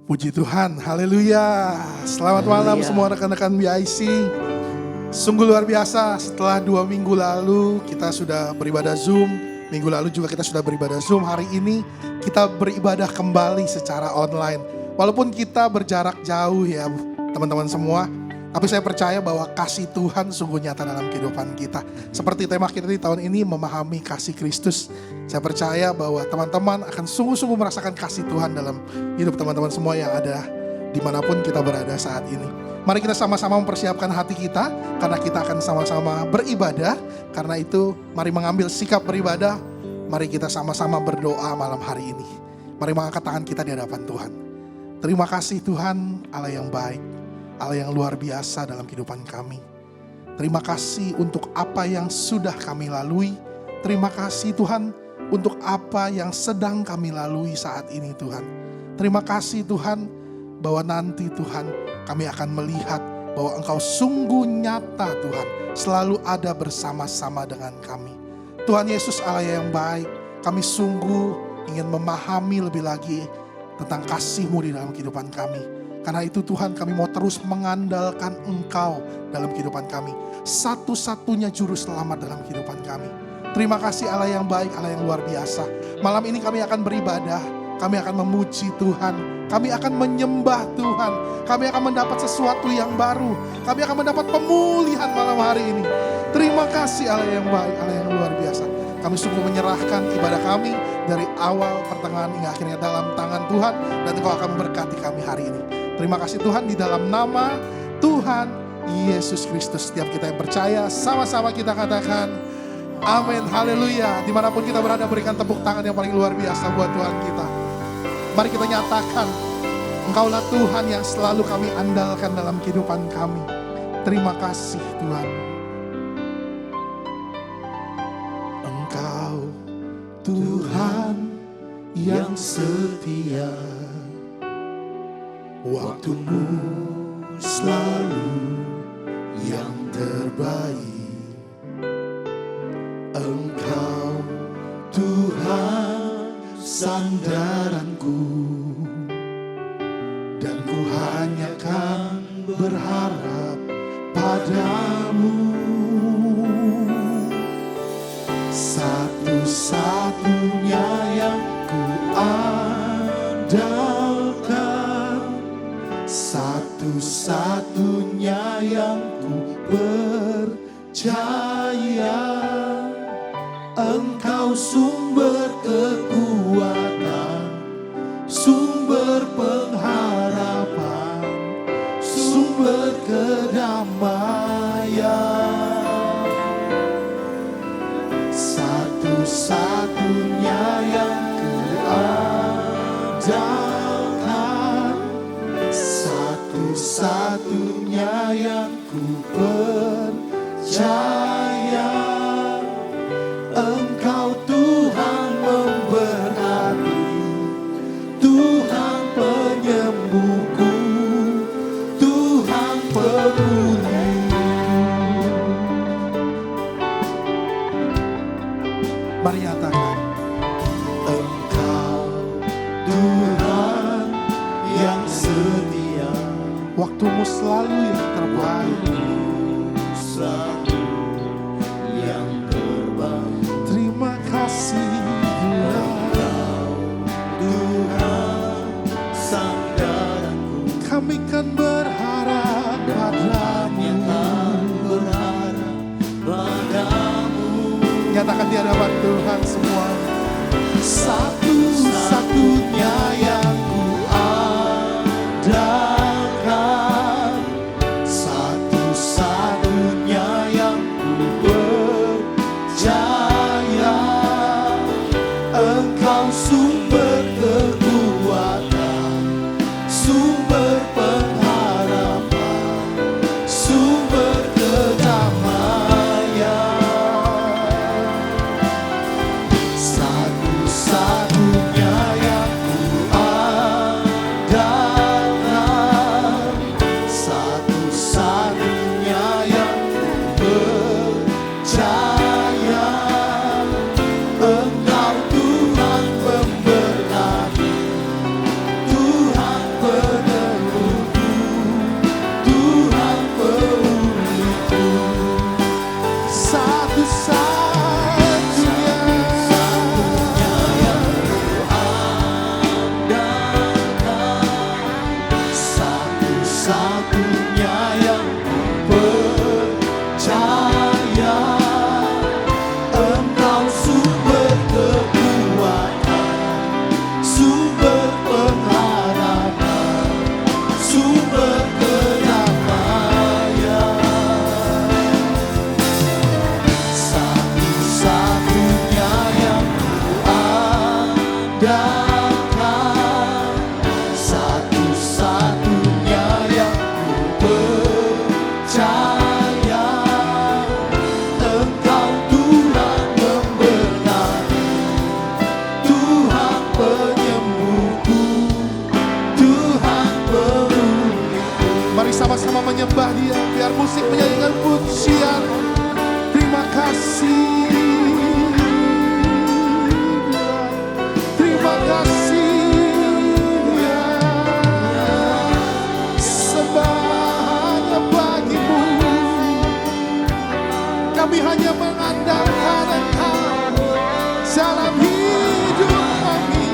Puji Tuhan, haleluya. Selamat malam semua rekan-rekan BIC. Sungguh luar biasa, setelah 2 minggu lalu kita sudah beribadah Zoom. Minggu lalu juga kita sudah beribadah Zoom. Hari ini kita beribadah kembali secara online. Walaupun kita berjarak jauh ya teman-teman semua. Tapi saya percaya bahwa kasih Tuhan sungguh nyata dalam kehidupan kita. Seperti tema kita di tahun ini, memahami kasih Kristus. Saya percaya bahwa teman-teman akan sungguh-sungguh merasakan kasih Tuhan dalam hidup teman-teman semua yang ada dimanapun kita berada saat ini. Mari kita sama-sama mempersiapkan hati kita, karena kita akan sama-sama beribadah. Karena itu mari mengambil sikap beribadah. Mari kita sama-sama berdoa malam hari ini. Mari mengangkat tangan kita di hadapan Tuhan. Terima kasih Tuhan, Allah yang baik. Allah yang luar biasa dalam kehidupan kami. Terima kasih untuk apa yang sudah kami lalui. Terima kasih Tuhan untuk apa yang sedang kami lalui saat ini Tuhan. Terima kasih Tuhan bahwa nanti Tuhan kami akan melihat bahwa Engkau sungguh nyata Tuhan. Selalu ada bersama-sama dengan kami. Tuhan Yesus Allah yang baik, kami sungguh ingin memahami lebih lagi tentang kasih-Mu di dalam kehidupan kami. Karena itu Tuhan, kami mau terus mengandalkan Engkau dalam kehidupan kami. Satu-satunya juru selamat dalam kehidupan kami. Terima kasih Allah yang baik, Allah yang luar biasa. Malam ini kami akan beribadah, kami akan memuji Tuhan, kami akan menyembah Tuhan, kami akan mendapat sesuatu yang baru, kami akan mendapat pemulihan malam hari ini. Terima kasih Allah yang baik, Allah yang luar biasa. Kami sungguh menyerahkan ibadah kami dari awal, pertengahan hingga akhirnya dalam tangan Tuhan, dan Engkau akan memberkati kami hari ini. Terima kasih Tuhan, di dalam nama Tuhan Yesus Kristus. Setiap kita yang percaya, sama-sama kita katakan amin, haleluya. Dimanapun kita berada, berikan tepuk tangan yang paling luar biasa buat Tuhan kita. Mari kita nyatakan, Engkaulah Tuhan yang selalu kami andalkan dalam kehidupan kami. Terima kasih Tuhan. Engkau Tuhan yang setia, waktu-Mu selalu yang terbaik. Engkau Tuhan sandaranku, dan ku hanya kan berharap padamu. Satu-satunya yang ku andalkan, satu-satunya yang ku percaya. Engkau sumber kekuatan, sumber pengharapan, sumber kedamaian. Satu-satunya yang ku andalkan, satu-satunya yang ku percaya. Engkau Tuhan memberkati, Tuhan penyembuhku, Tuhan pemulihku. Mari nyatakan, Engkau Tuhan yang setia, waktu-Mu selalu yang terbaik. Terima kasih Tuhan sandaranku, kami kan berharap padamu. Nyatakan di hadapan Tuhan semua. Satu-satunya yang ku andalkan, satu-satunya yang ku percaya. Engkau sumber kekuatan, sumber pengharapan, sumber kedamaian. Satu-satunya menyembah Dia, biar musik menyanyikan pujian. Terima kasih, terima kasih ya. Sembah hanya bagimu, kami hanya mengandalkan Engkau dalam hidup kami.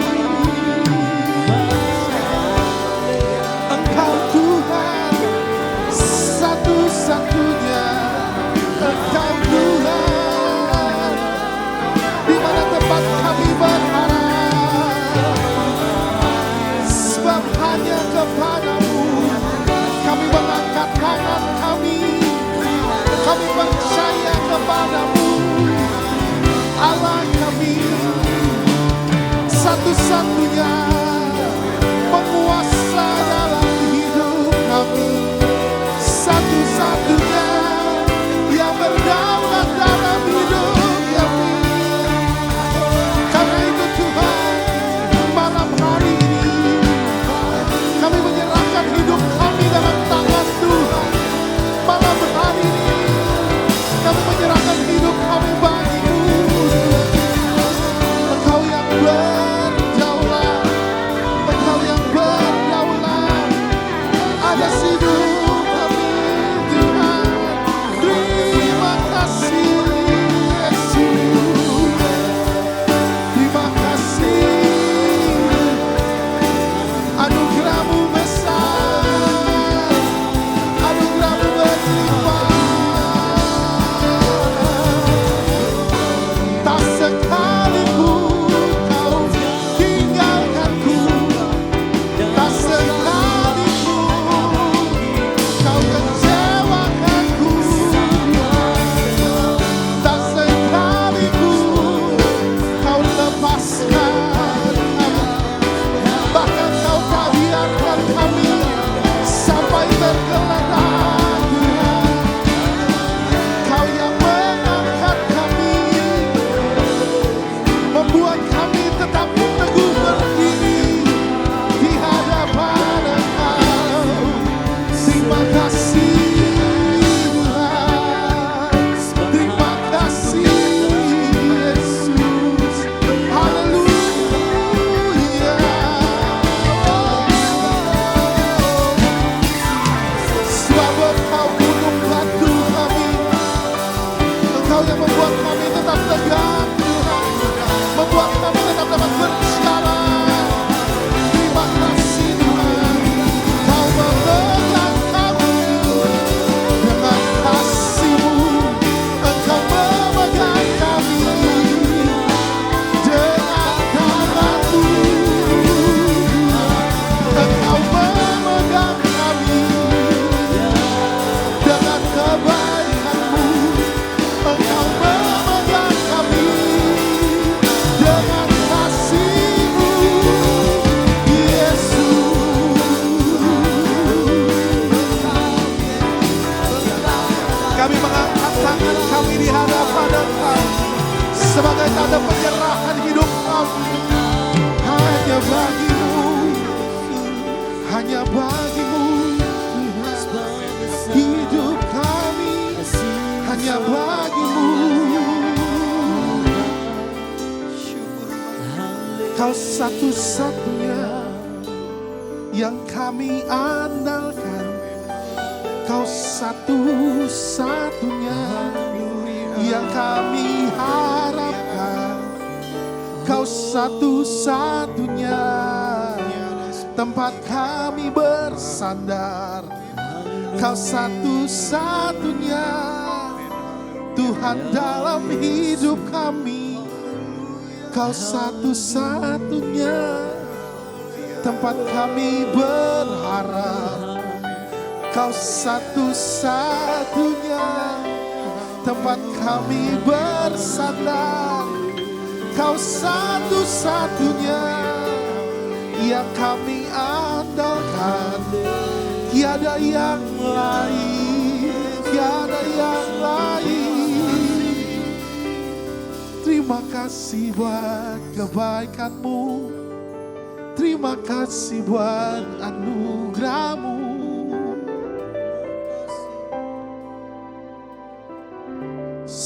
Engkau Tuhan satu-satunya, Engkau Tuhan di mana tempat kami berharap, sebab hanya kepadamu kami mengangkat tangan kami percaya kepadamu, Allah kami satu-satunya penguasa dalam hidup kami, satu-satunya yang berdaulat dalam hidup kami. Karena itu Tuhan, malam hari ini kami menyerahkan hidup kami dalam tangan Tuhan. Malam hari ini kami menyerahkan hidup kami bagimu. Engkau yang berdaulat, Engkau yang berdaulat atas hidup kami Tuhan. Terima kasih Yesus, terima kasih. Anugerah-Mu besar, anugerah-Mu berlimpah. Tak sekalipun Kau tinggalkanku, tak sekalipun Kau kecewakanku, tak sekalipun Kau lepaskan kami, bahkan Kau tak biarkan kami sampai tergeletak Tuhan. Kau yang mengangkat kami, membuat kami tetap teguh berdiri di hadapan Engkau. Terima kasih Tuhan, terima kasih Yesus. Haleluya. Sebab Engkau gunung batu kami, Engkau yang membuat kami tetap tegak Tuhan, membuat kami tetap dapat berjalan. Terima kasih Tuhan, Kau memegang kami dengan kasih-Mu, Engkau memegang kami dengan tangan-Mu, Engkau memegang kami dengan kebaikan-Mu, Engkau memegang kami dengan kasih-Mu, Yesus. Kami mengangkat tangan kami di hadapan Engkau sebagai tanda penyerahan hidup kami hanya bagimu, hanya bagimu Tuhan. Hidup kami hanya bagimu. Kau satu-satunya yang kami andalkan, Kau satu-satunya yang kami harapkan, Kau satu-satunya tempat kami bersandar, Kau satu-satunya Tuhan dalam hidup kami, Kau satu-satunya tempat kami berharap, Kau satu-satunya tempat kami bersandar, Kau satu-satunya yang kami andalkan. Tiada yang lain, tiada yang lain. Terima kasih buat kebaikan-Mu, terima kasih buat anugerah-Mu.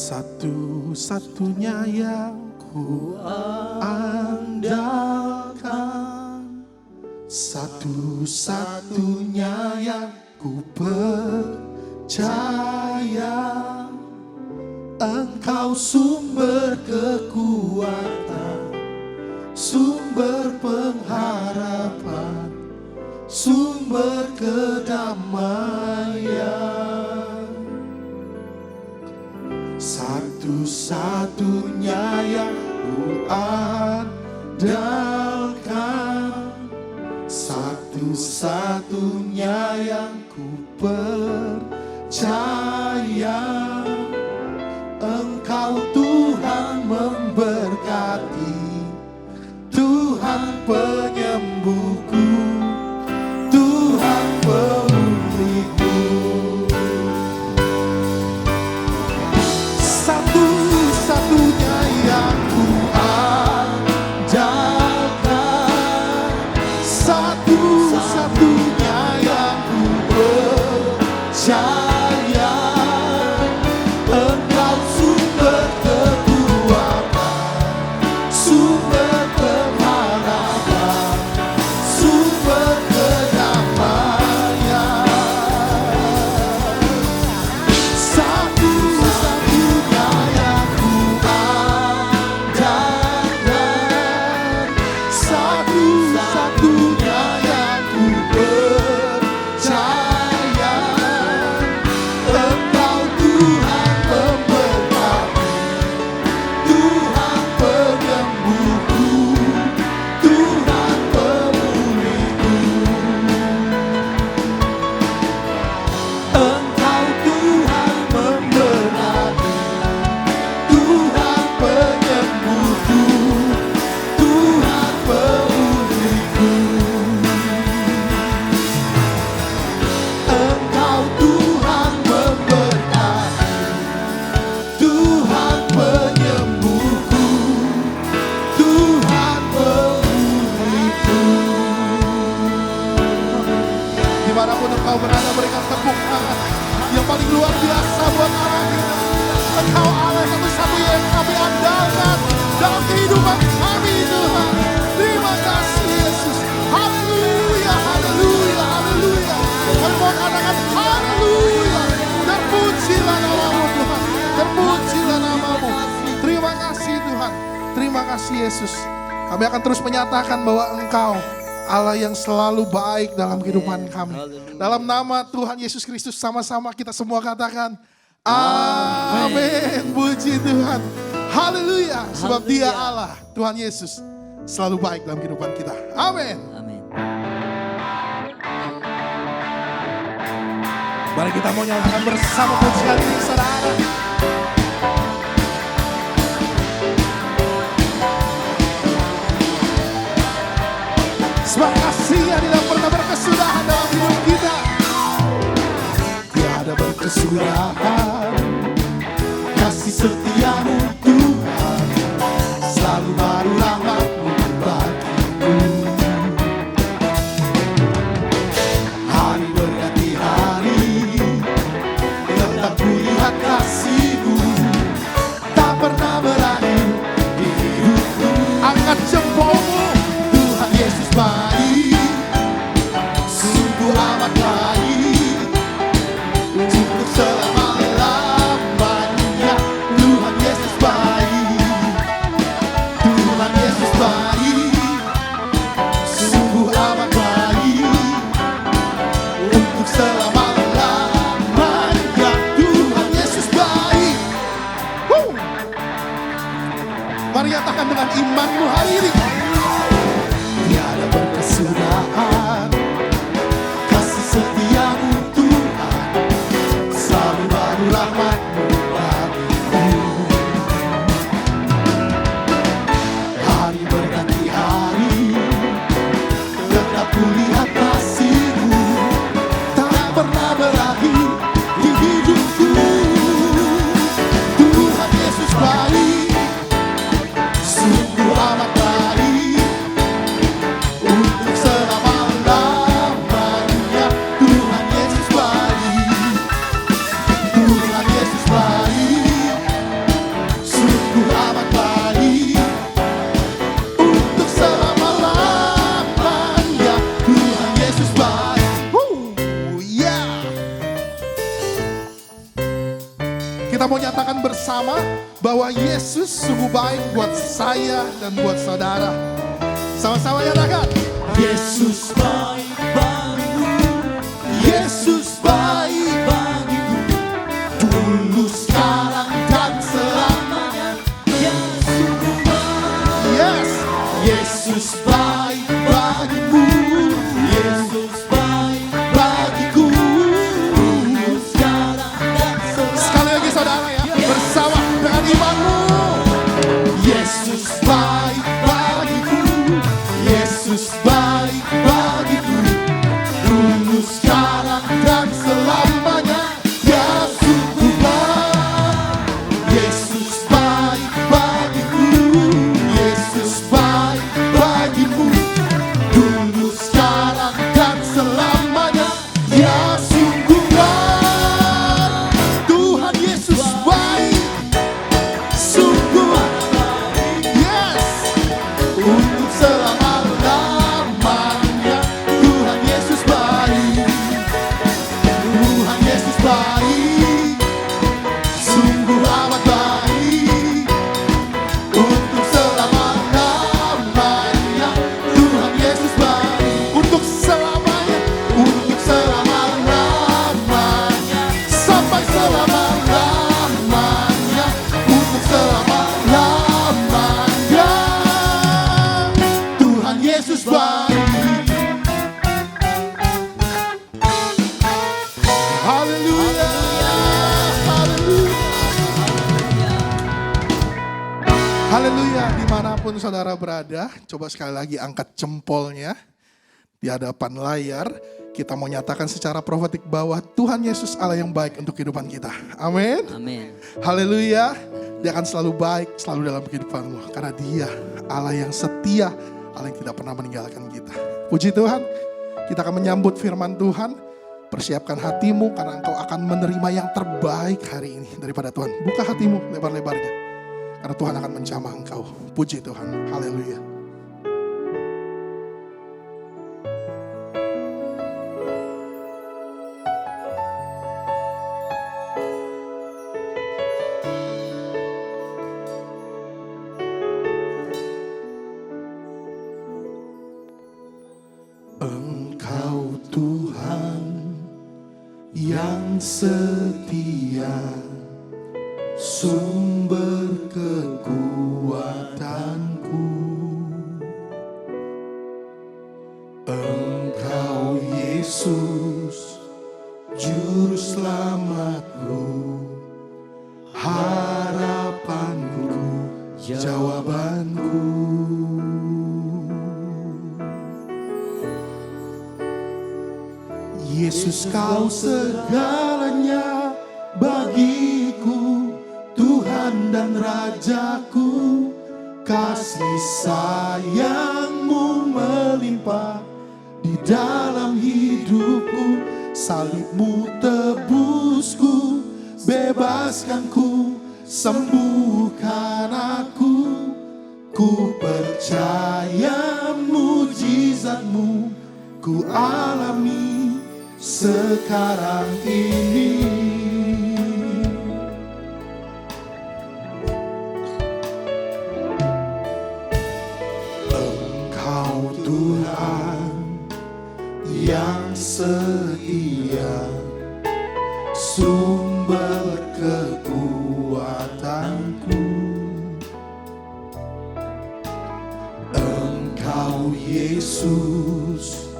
Satu-satunya yang ku andalkan, satu-satunya yang ku percaya. Engkau sumber kekuatan, sumber pengharapan, sumber kedamaian. Satu-satunya yang ku andalkan, satu-satunya yang ku percaya. Engkau Tuhan memberkati, Tuhan penyembuhku, Tuhan pemulihku. Satu-satunya yang ku andalkan, satu-satunya yang ku percaya. Dimanapun engkau berada, berikan tepuk tangan yang paling luar biasa buat Allah kita. Engkau Allah satu-satunya yang kami andalkan dalam kehidupan kami, Tuhan. Terima kasih Yesus. Haleluya, haleluya, haleluya. Kami mohon katakan haleluya. Terpujilah namamu Tuhan, terpujilah namamu. Terima kasih Tuhan, terima kasih Yesus. Kami akan terus menyatakan bahwa Engkau Allah yang selalu baik dalam kehidupan kami. Dalam nama Tuhan Yesus Kristus sama-sama kita semua katakan amin. Puji Tuhan. Haleluya. Sebab Dia Allah, Tuhan Yesus selalu baik dalam kehidupan kita. Amin. Mari kita mau nyalakan bersama pujian ini, saudara. Sebab kasih-Nya tidak pernah berkesudahan dalam hidup kita. Tiada berkesudahan, kasih setia-Mu Tuhan, selalu baru rahmat-Mu bagiku. Hari berganti hari, tetap ku lihat kasih-Mu, tak pernah berakhir di hidupku. Angkat jempolmu, Tuhan Yesus baik, sungguh amat baik, untuk selama-lamanya. Tuhan Yesus baik, Tuhan Yesus baik, sungguh amat baik, untuk selama-lamanya. Tuhan Yesus baik. Mari nyatakan dengan imanmu hari ini. Tiada berkesudahan, kasih setia-Mu Tuhan, selalu baru rahmat-Mu bagiku. Hari berganti hari, tetap ku lihat kasih-Mu, tak pernah berakhir di hidupku. Tuhan Yesus baik, sungguh amat baik, Kita mau nyatakan bersama bahwa Yesus sungguh baik buat saya dan buat saudara. Sama-sama nyatakan. Yesus baik bagiku, Yesus baik bagiku, dulu sekarang dan selamanya. Yesus baik. Yes, Yesus baik bagiku, Yesus baik bagiku, dulu sekarang dan selamanya. Sekali lagi saudara ya, bersama dengan imanmu. Yesus baik bagiku, Yesus baik bagiku, dulu sekarang dan selamanya. Ya sungguh baik. Yesus baik bagiku, Yesus baik bagiku, dulu sekarang dan selamanya. Ya sungguh baik. Tuhan Yesus baik, sungguh baik. Yes, untuk selama-lamanya. Tuhan Yesus baik, Tuhan Yesus baik, sungguh amat baik. Untuk selama-lamanya. Tuhan Yesus baik, untuk selamanya, untuk selama-lamanya, sampai selama-lamanya, untuk selama-lamanya. Tuhan Yesus baik. Haleluya, haleluya. Haleluya, dimanapun saudara berada, coba sekali lagi angkat jempolnya di hadapan layar. Kita mau nyatakan secara profetik bahwa Tuhan Yesus Allah yang baik untuk kehidupan kita. Amin. Amin. Haleluya, Dia akan selalu baik, selalu dalam kehidupanmu. Karena Dia Allah yang setia, Allah yang tidak pernah meninggalkan kita. Puji Tuhan, kita akan menyambut firman Tuhan. Persiapkan hatimu karena engkau akan menerima yang terbaik hari ini daripada Tuhan. Buka hatimu lebar-lebarnya, karena Tuhan akan menjamah engkau. Puji Tuhan, haleluya. Engkau Tuhan yang setia, sumber kekuatanku. Engkau Yesus, juru selamatku, harapanku, jawabanku. Yesus, kau segalanya bagiku, Tuhan dan Rajaku. Kasih sayangmu melimpah di dalam hidupku. Salibmu tebusku, bebaskanku, sembuhkan aku. Ku percaya mujizatmu ku alami sekarang ini. Engkau Tuhan yang setia, sumber kekuatanku. Engkau Yesus,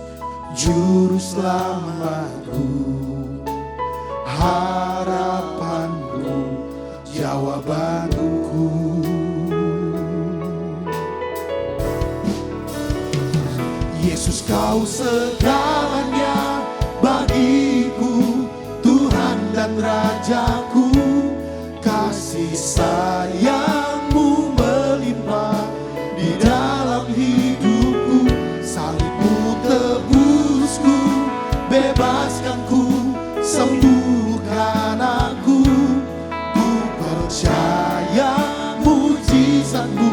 juru selamatku, harapanku, jawabanku. Yesus, kau segalanya bagiku, Tuhan dan Rajaku. Kasih sayangmu melimpah di dalam hidupku. Salibmu tebusku, bebaskanku, sembuhkan aku. Ku percaya mujizatmu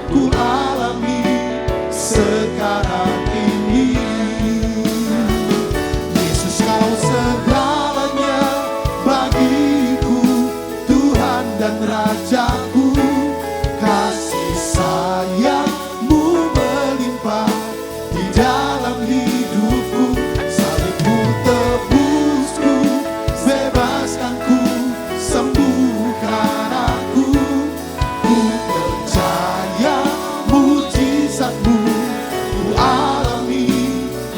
ku alami sekarang ini. Yesus, kau segalanya bagiku,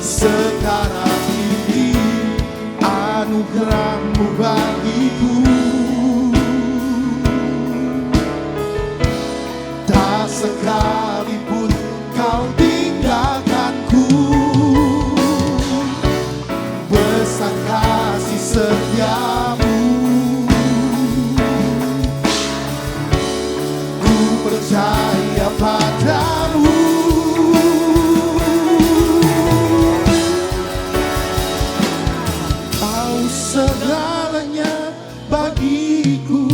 sekarang ini anugerah-Mu bagiku. Tak sekalipun Kau tinggalkanku, besar kasih setia-Mu. Ku percaya padamu. Kau segalanya bagiku,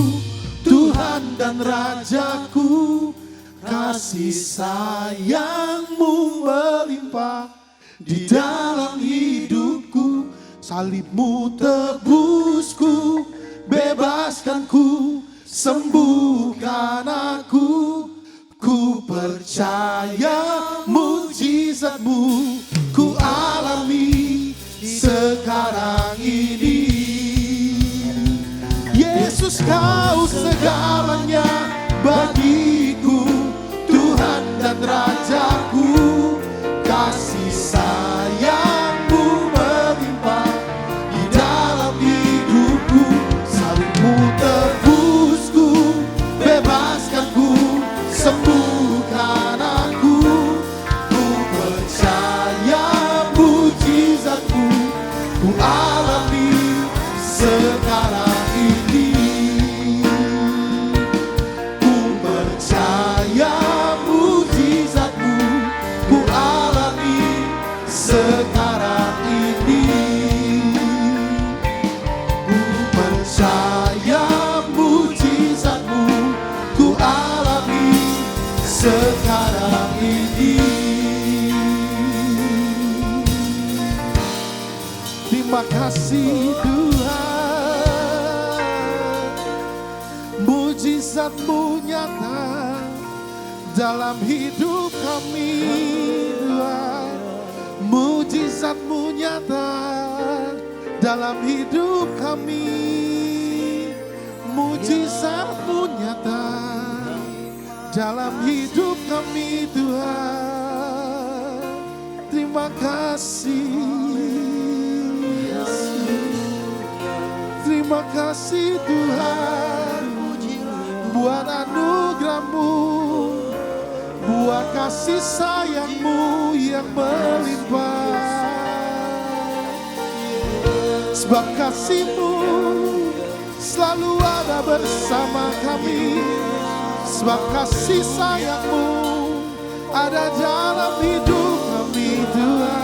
Tuhan dan Rajaku. Kasih sayang-Mu melimpah di dalam hidupku. Salib-Mu tebusku, bebaskanku, sembuhkan aku. Ku percaya mujizat-Mu ku alami sekarang ini. Yesus, Kau segalanya bagiku, Tuhan dan Rajaku. Kasih sayang-Mu melimpah di dalam hidupku. Salib-Mu tebusku, bebaskanku, sembuhkan aku. Ku percaya mujizat-Mu ku alami sekarang ini. Ku percaya mujizat-Mu ku alami sekarang ini. Ku percaya mujizat-Mu ku alami sekarang ini. Terima kasih Tuhan, mujizat-Mu nyata dalam hidup kami Tuhan. Mujizat-Mu nyata dalam hidup kami. Mujizat-Mu nyata dalam hidup kami Tuhan. Terima kasih Yesus. Terima kasih Tuhan buat anugerah-Mu, buat kasih sayang-Mu yang melimpah. Sebab kasih-Mu selalu ada bersama kami. Sebab kasih sayang-Mu ada dalam hidup kami Tuhan.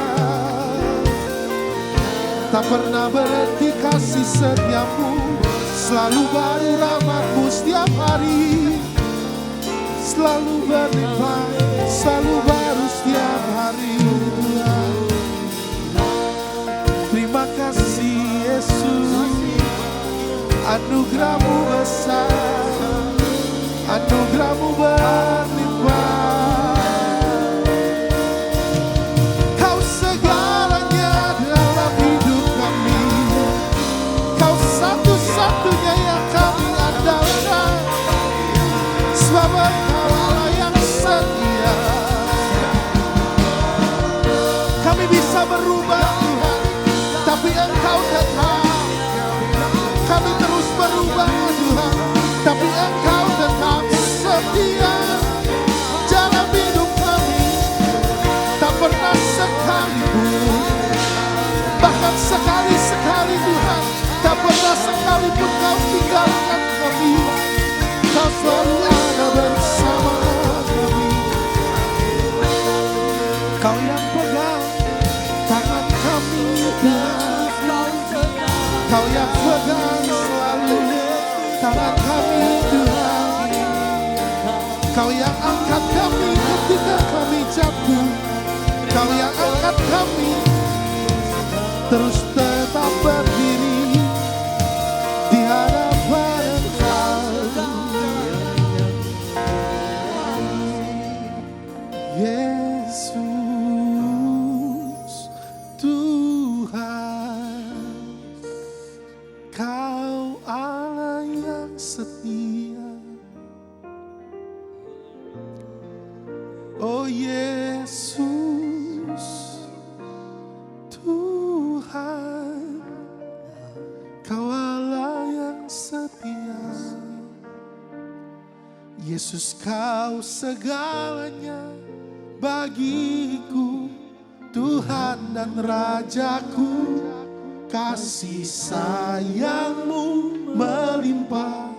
Tak pernah berhenti kasih setia-Mu, selalu baru rahmat-Mu setiap hari. Selalu berlimpah, selalu baru setiap hari Tuhan. Terima kasih Yesus, anugerah-Mu besar, anugerah-Mu berlimpah. Kau segalanya dalam hidup kami. Kau satu-satunya yang kami andalkan. Sebab Engkau Allah yang setia. Kami bisa berubah Tuhan, tapi Engkau tetap. Kami terus berubah Tuhan, tapi Engkau tetap setia dalam hidup kami. Tak pernah sekalipun, bahkan sekali-sekali Tuhan, tak pernah sekalipun Kau tinggalkan kami. Kau selalu ada bersama kami. Kau yang pegang tangan kami Tuhan. Kau yang pegang selalu tangan kami Tuhan. Kau yang angkat kami ketika kami jatuh. Kau yang angkat kami terus tetap berdiri di hadapan Engkau. Yesus Tuhan, Kau Allah yang setia. Oh Yesus, Tuhan, Kau Allah yang setia. Yesus, Kau segalanya bagiku, Tuhan dan Rajaku. Kasih sayang-Mu melimpah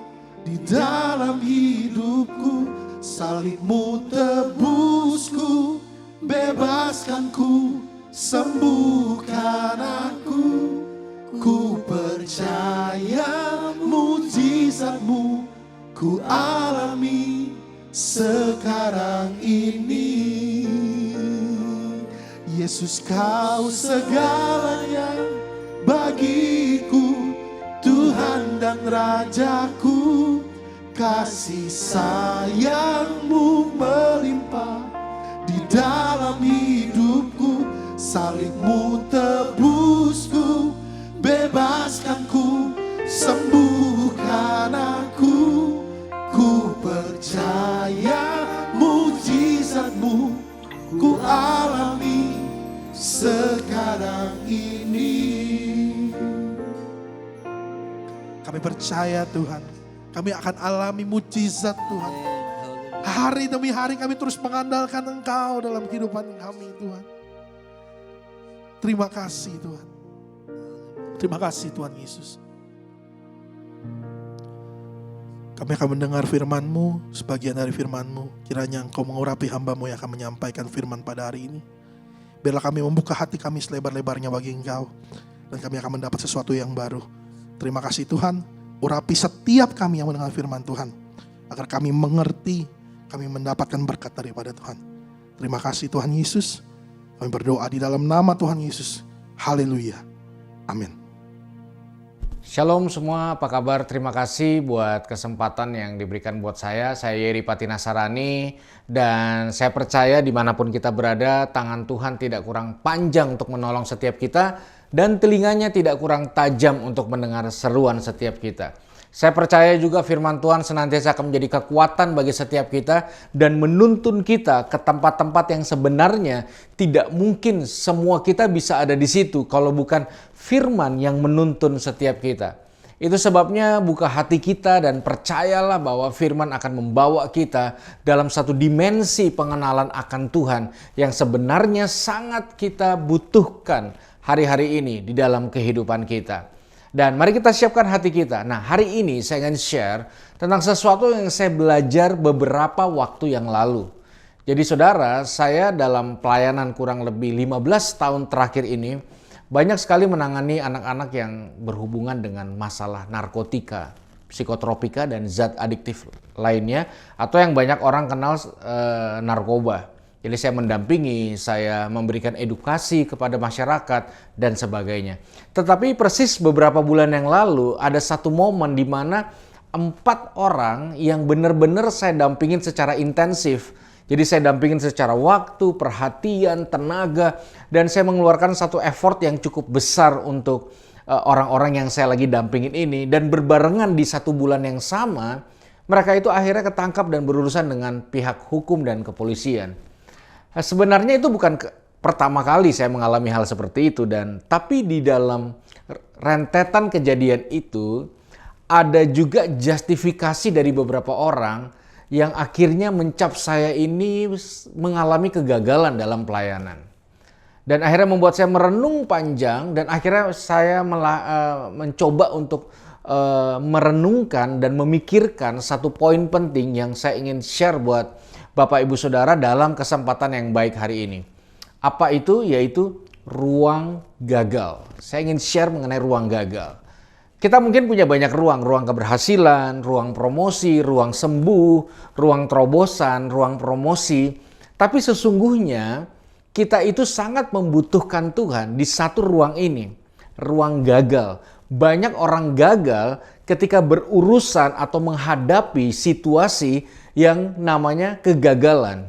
di dalam hidupku. Salib-Mu tebusku, bebaskanku, sembuhkan aku. Ku percaya mujizat-Mu ku alami sekarang ini. Yesus, Kau segalanya bagiku, Tuhan dan Rajaku. Kasih sayang-Mu melimpah di dalam hidupku. Salib-Mu tebusku, bebaskanku, sembuhkan aku. Ku percaya mujizat-Mu ku alami sekarang ini. Kami percaya Tuhan, kami akan alami mujizat Tuhan. Hari demi hari kami terus mengandalkan Engkau dalam kehidupan kami Tuhan. Terima kasih Tuhan. Terima kasih Tuhan Yesus. Kami akan mendengar firman-Mu, sebagian dari firman-Mu. Kiranya Engkau mengurapi hamba-Mu yang akan menyampaikan firman pada hari ini. Biarlah kami membuka hati kami selebar-lebarnya bagi Engkau. Dan kami akan mendapat sesuatu yang baru. Terima kasih Tuhan. Urapi setiap kami yang mendengar firman Tuhan. Agar kami mengerti, kami mendapatkan berkat daripada Tuhan. Terima kasih Tuhan Yesus. Kami berdoa di dalam nama Tuhan Yesus. Haleluya. Amin. Shalom semua, apa kabar? Terima kasih buat kesempatan yang diberikan buat saya. Saya Yeri Patinasarani dan saya percaya dimanapun kita berada, tangan Tuhan tidak kurang panjang untuk menolong setiap kita dan telinganya tidak kurang tajam untuk mendengar seruan setiap kita. Saya percaya juga firman Tuhan senantiasa akan menjadi kekuatan bagi setiap kita dan menuntun kita ke tempat-tempat yang sebenarnya tidak mungkin semua kita bisa ada di situ kalau bukan firman yang menuntun setiap kita. Itu sebabnya buka hati kita dan percayalah bahwa firman akan membawa kita dalam satu dimensi pengenalan akan Tuhan yang sebenarnya sangat kita butuhkan hari-hari ini di dalam kehidupan kita. Dan mari kita siapkan hati kita. Nah, hari ini saya ingin share tentang sesuatu yang saya belajar beberapa waktu yang lalu. Jadi saudara, saya dalam pelayanan kurang lebih 15 tahun terakhir ini banyak sekali menangani anak-anak yang berhubungan dengan masalah narkotika, psikotropika, dan zat adiktif lainnya. Atau yang banyak orang kenal narkoba. Jadi saya mendampingi, saya memberikan edukasi kepada masyarakat dan sebagainya. Tetapi persis beberapa bulan yang lalu ada satu momen di mana 4 orang yang benar-benar saya dampingin secara intensif. Jadi saya dampingin secara waktu, perhatian, tenaga, dan saya mengeluarkan satu effort yang cukup besar untuk orang-orang yang saya lagi dampingin ini. Dan berbarengan di satu bulan yang sama, mereka itu akhirnya ketangkap dan berurusan dengan pihak hukum dan kepolisian. Sebenarnya itu bukan pertama kali saya mengalami hal seperti itu, tapi di dalam rentetan kejadian itu ada juga justifikasi dari beberapa orang yang akhirnya mencap saya ini mengalami kegagalan dalam pelayanan. Dan akhirnya membuat saya merenung panjang dan akhirnya saya mencoba untuk merenungkan dan memikirkan satu poin penting yang saya ingin share buat Bapak Ibu Saudara dalam kesempatan yang baik hari ini. Apa itu? Yaitu ruang gagal. Saya ingin share mengenai ruang gagal. Kita mungkin punya banyak ruang keberhasilan, ruang promosi, ruang sembuh, ruang terobosan, ruang promosi. Tapi sesungguhnya kita itu sangat membutuhkan Tuhan di satu ruang ini, ruang gagal. Banyak orang gagal ketika berurusan atau menghadapi situasi yang namanya kegagalan.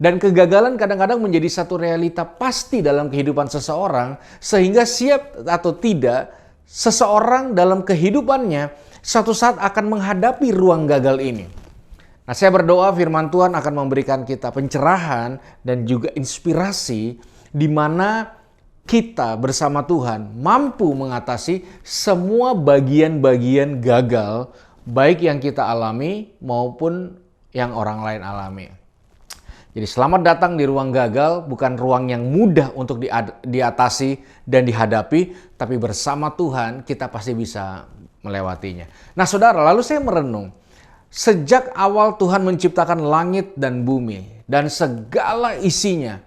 Dan kegagalan kadang-kadang menjadi satu realita pasti dalam kehidupan seseorang, sehingga siap atau tidak, seseorang dalam kehidupannya suatu saat akan menghadapi ruang gagal ini. Nah, saya berdoa firman Tuhan akan memberikan kita pencerahan dan juga inspirasi di mana kita bersama Tuhan mampu mengatasi semua bagian-bagian gagal, baik yang kita alami maupun yang orang lain alami. Jadi selamat datang di ruang gagal, bukan ruang yang mudah untuk diatasi dan dihadapi, tapi bersama Tuhan kita pasti bisa melewatinya. Nah saudara, lalu saya merenung, sejak awal Tuhan menciptakan langit dan bumi dan segala isinya,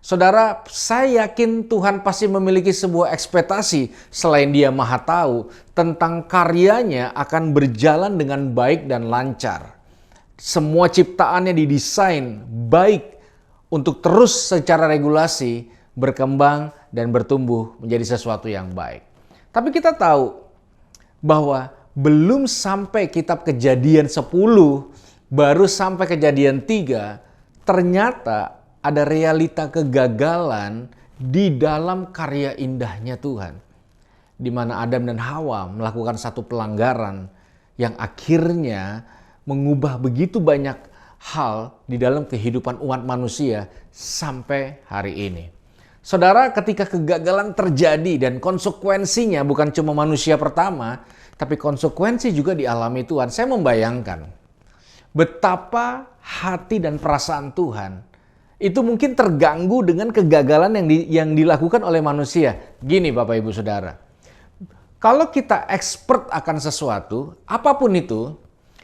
saudara, saya yakin Tuhan pasti memiliki sebuah ekspektasi selain Dia Maha Tahu tentang karyanya akan berjalan dengan baik dan lancar. Semua ciptaannya didesain baik untuk terus secara regulasi berkembang dan bertumbuh menjadi sesuatu yang baik. Tapi kita tahu bahwa belum sampai kitab Kejadian 10, baru sampai Kejadian 3, ternyata ada realita kegagalan di dalam karya indahnya Tuhan. Di mana Adam dan Hawa melakukan satu pelanggaran yang akhirnya mengubah begitu banyak hal di dalam kehidupan umat manusia sampai hari ini. Saudara, ketika kegagalan terjadi dan konsekuensinya bukan cuma manusia pertama, tapi konsekuensi juga dialami Tuhan. Saya membayangkan betapa hati dan perasaan Tuhan itu mungkin terganggu dengan kegagalan yang dilakukan oleh manusia. Gini Bapak Ibu Saudara, kalau kita expert akan sesuatu, apapun itu,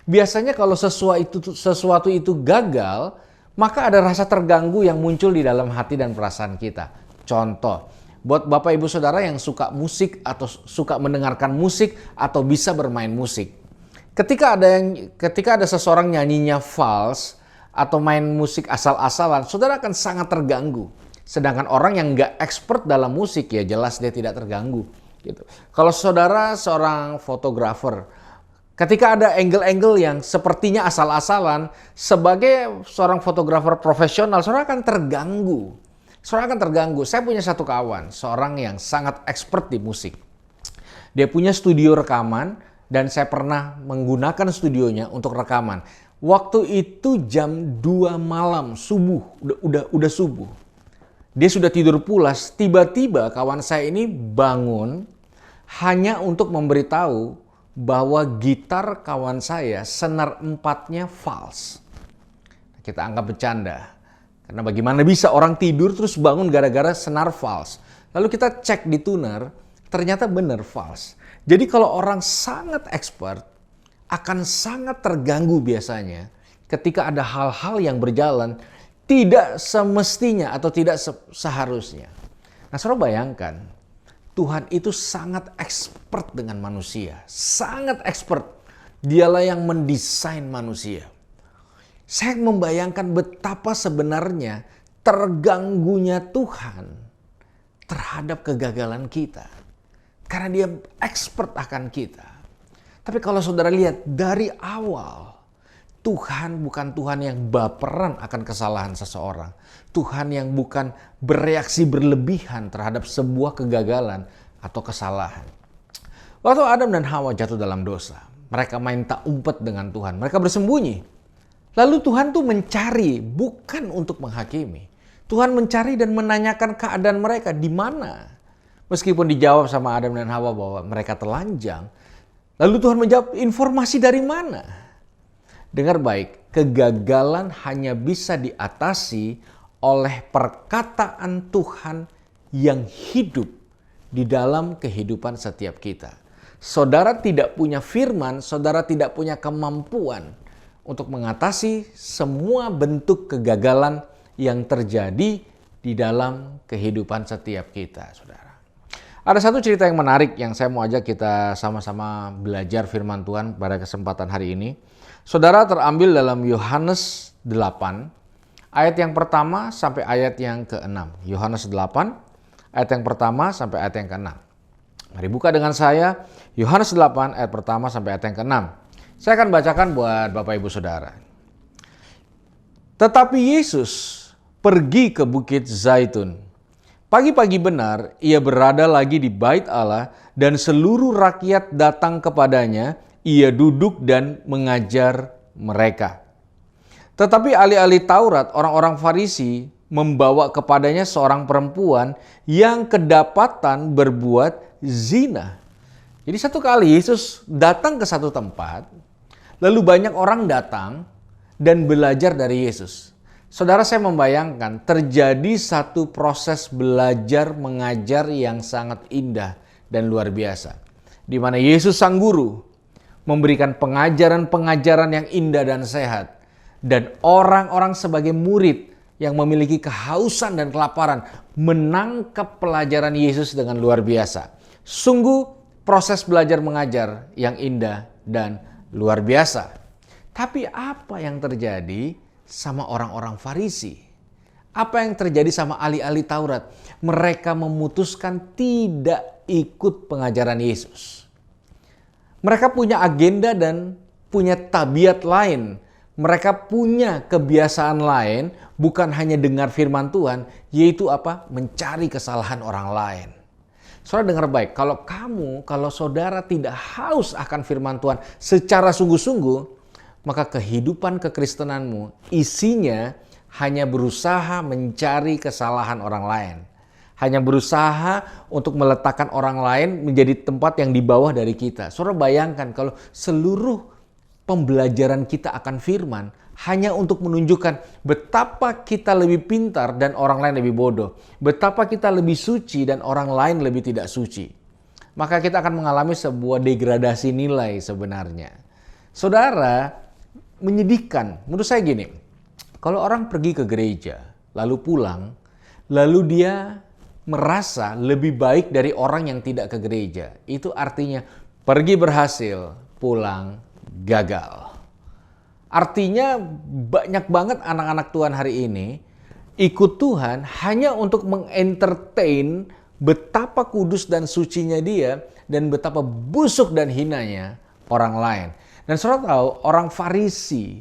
biasanya kalau sesuatu itu gagal, maka ada rasa terganggu yang muncul di dalam hati dan perasaan kita. Contoh, buat Bapak Ibu Saudara yang suka musik atau suka mendengarkan musik atau bisa bermain musik. Ketika ada seseorang nyanyinya false atau main musik asal-asalan, saudara akan sangat terganggu. Sedangkan orang yang nggak expert dalam musik, ya jelas dia tidak terganggu. Gitu. Kalau saudara seorang fotografer, ketika ada angle-angle yang sepertinya asal-asalan, sebagai seorang fotografer profesional, saudara akan terganggu. Saya punya satu kawan, seorang yang sangat expert di musik. Dia punya studio rekaman dan saya pernah menggunakan studionya untuk rekaman. Waktu itu jam 2 malam, subuh, udah subuh. Dia sudah tidur pulas, tiba-tiba kawan saya ini bangun hanya untuk memberitahu bahwa gitar kawan saya senar 4-nya false. Kita anggap bercanda. Karena bagaimana bisa orang tidur terus bangun gara-gara senar false. Lalu kita cek di tuner, ternyata benar false. Jadi kalau orang sangat expert, akan sangat terganggu biasanya ketika ada hal-hal yang berjalan tidak semestinya atau tidak seharusnya. Nah, saudara bayangkan, Tuhan itu sangat expert dengan manusia. Sangat expert. Dialah yang mendesain manusia. Saya membayangkan betapa sebenarnya terganggunya Tuhan terhadap kegagalan kita. Karena dia expert akan kita. Tapi kalau saudara lihat dari awal, Tuhan bukan Tuhan yang baperan akan kesalahan seseorang. Tuhan yang bukan bereaksi berlebihan terhadap sebuah kegagalan atau kesalahan. Waktu Adam dan Hawa jatuh dalam dosa, mereka main tak umpet dengan Tuhan. Mereka bersembunyi. Lalu Tuhan tuh mencari, bukan untuk menghakimi. Tuhan mencari dan menanyakan keadaan mereka di mana. Meskipun dijawab sama Adam dan Hawa bahwa mereka telanjang, lalu Tuhan menjawab, informasi dari mana? Dengar baik, kegagalan hanya bisa diatasi oleh perkataan Tuhan yang hidup di dalam kehidupan setiap kita. Saudara tidak punya firman, saudara tidak punya kemampuan untuk mengatasi semua bentuk kegagalan yang terjadi di dalam kehidupan setiap kita, saudara. Ada satu cerita yang menarik yang saya mau ajak kita sama-sama belajar firman Tuhan pada kesempatan hari ini. Saudara, terambil dalam Yohanes 8, ayat yang pertama sampai ayat yang ke-6. Yohanes 8, ayat yang pertama sampai ayat yang ke-6. Mari buka dengan saya, Yohanes 8, ayat pertama sampai ayat yang ke-6. Saya akan bacakan buat Bapak Ibu Saudara. Tetapi Yesus pergi ke Bukit Zaitun. Pagi-pagi benar, ia berada lagi di bait Allah dan seluruh rakyat datang kepadanya. Ia duduk dan mengajar mereka. Tetapi ahli-ahli Taurat, orang-orang Farisi, membawa kepadanya seorang perempuan yang kedapatan berbuat zina. Jadi satu kali Yesus datang ke satu tempat, lalu banyak orang datang dan belajar dari Yesus. Saudara, saya membayangkan terjadi satu proses belajar mengajar yang sangat indah dan luar biasa. Di mana Yesus sang guru memberikan pengajaran-pengajaran yang indah dan sehat. Dan orang-orang sebagai murid yang memiliki kehausan dan kelaparan menangkap pelajaran Yesus dengan luar biasa. Sungguh proses belajar mengajar yang indah dan luar biasa. Tapi apa yang terjadi sama orang-orang Farisi? Apa yang terjadi sama ahli-ahli Taurat? Mereka memutuskan tidak ikut pengajaran Yesus. Mereka punya agenda dan punya tabiat lain. Mereka punya kebiasaan lain, bukan hanya dengar firman Tuhan, yaitu apa? Mencari kesalahan orang lain. Saudara dengar baik, kalau saudara tidak haus akan firman Tuhan secara sungguh-sungguh, maka kehidupan kekristenanmu isinya hanya berusaha mencari kesalahan orang lain. Hanya berusaha untuk meletakkan orang lain menjadi tempat yang di bawah dari kita. Saudara bayangkan kalau seluruh pembelajaran kita akan firman hanya untuk menunjukkan betapa kita lebih pintar dan orang lain lebih bodoh. Betapa kita lebih suci dan orang lain lebih tidak suci. Maka kita akan mengalami sebuah degradasi nilai sebenarnya. Saudara, menyedihkan. Menurut saya gini, kalau orang pergi ke gereja, lalu pulang, lalu dia merasa lebih baik dari orang yang tidak ke gereja. Itu artinya pergi berhasil, pulang gagal. Artinya banyak banget anak-anak Tuhan hari ini ikut Tuhan hanya untuk mengentertain betapa kudus dan sucinya dia dan betapa busuk dan hinanya orang lain. Dan saudara tahu, orang Farisi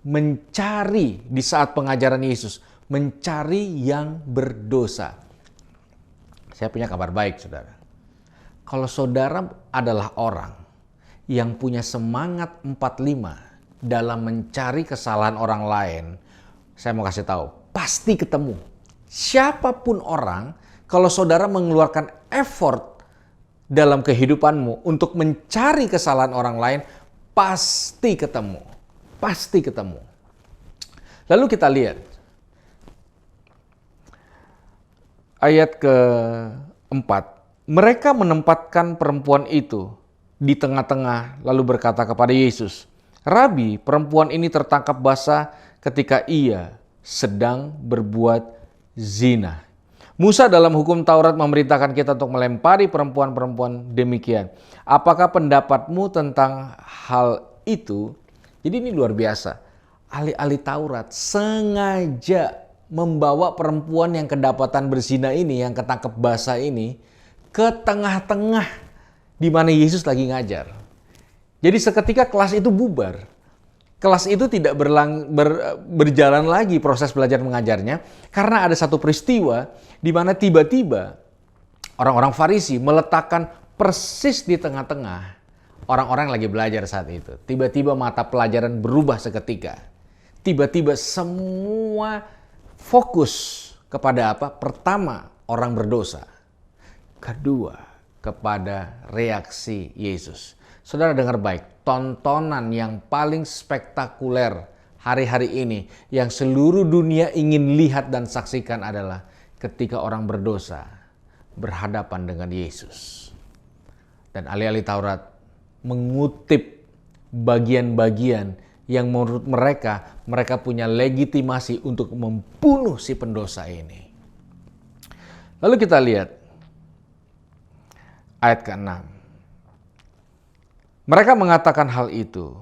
mencari di saat pengajaran Yesus, mencari yang berdosa. Saya punya kabar baik, saudara. Kalau saudara adalah orang yang punya semangat 45 dalam mencari kesalahan orang lain, saya mau kasih tahu, pasti ketemu. Siapapun orang, kalau saudara mengeluarkan effort dalam kehidupanmu untuk mencari kesalahan orang lain, pasti ketemu. Pasti ketemu. Lalu kita lihat ayat ke-4. Mereka menempatkan perempuan itu di tengah-tengah lalu berkata kepada Yesus, "Rabi, perempuan ini tertangkap basah ketika ia sedang berbuat zina. Musa dalam hukum Taurat memerintahkan kita untuk melempari perempuan-perempuan demikian. Apakah pendapatmu tentang hal itu?" Jadi ini luar biasa. Ahli-ahli Taurat sengaja membawa perempuan yang kedapatan berzina ini, yang ketangkep basah ini, ke tengah-tengah di mana Yesus lagi ngajar. Jadi seketika kelas itu bubar. Kelas itu tidak berjalan lagi proses belajar mengajarnya karena ada satu peristiwa di mana tiba-tiba orang-orang Farisi meletakkan persis di tengah-tengah orang-orang yang lagi belajar saat itu. Tiba-tiba mata pelajaran berubah seketika. Tiba-tiba semua fokus kepada apa? Pertama, orang berdosa. Kedua, kepada reaksi Yesus. Saudara dengar baik, tontonan yang paling spektakuler hari-hari ini yang seluruh dunia ingin lihat dan saksikan adalah ketika orang berdosa berhadapan dengan Yesus. Dan ahli-ahli Taurat mengutip bagian-bagian yang menurut mereka punya legitimasi untuk membunuh si pendosa ini. Lalu kita lihat ayat ke-6. Mereka mengatakan hal itu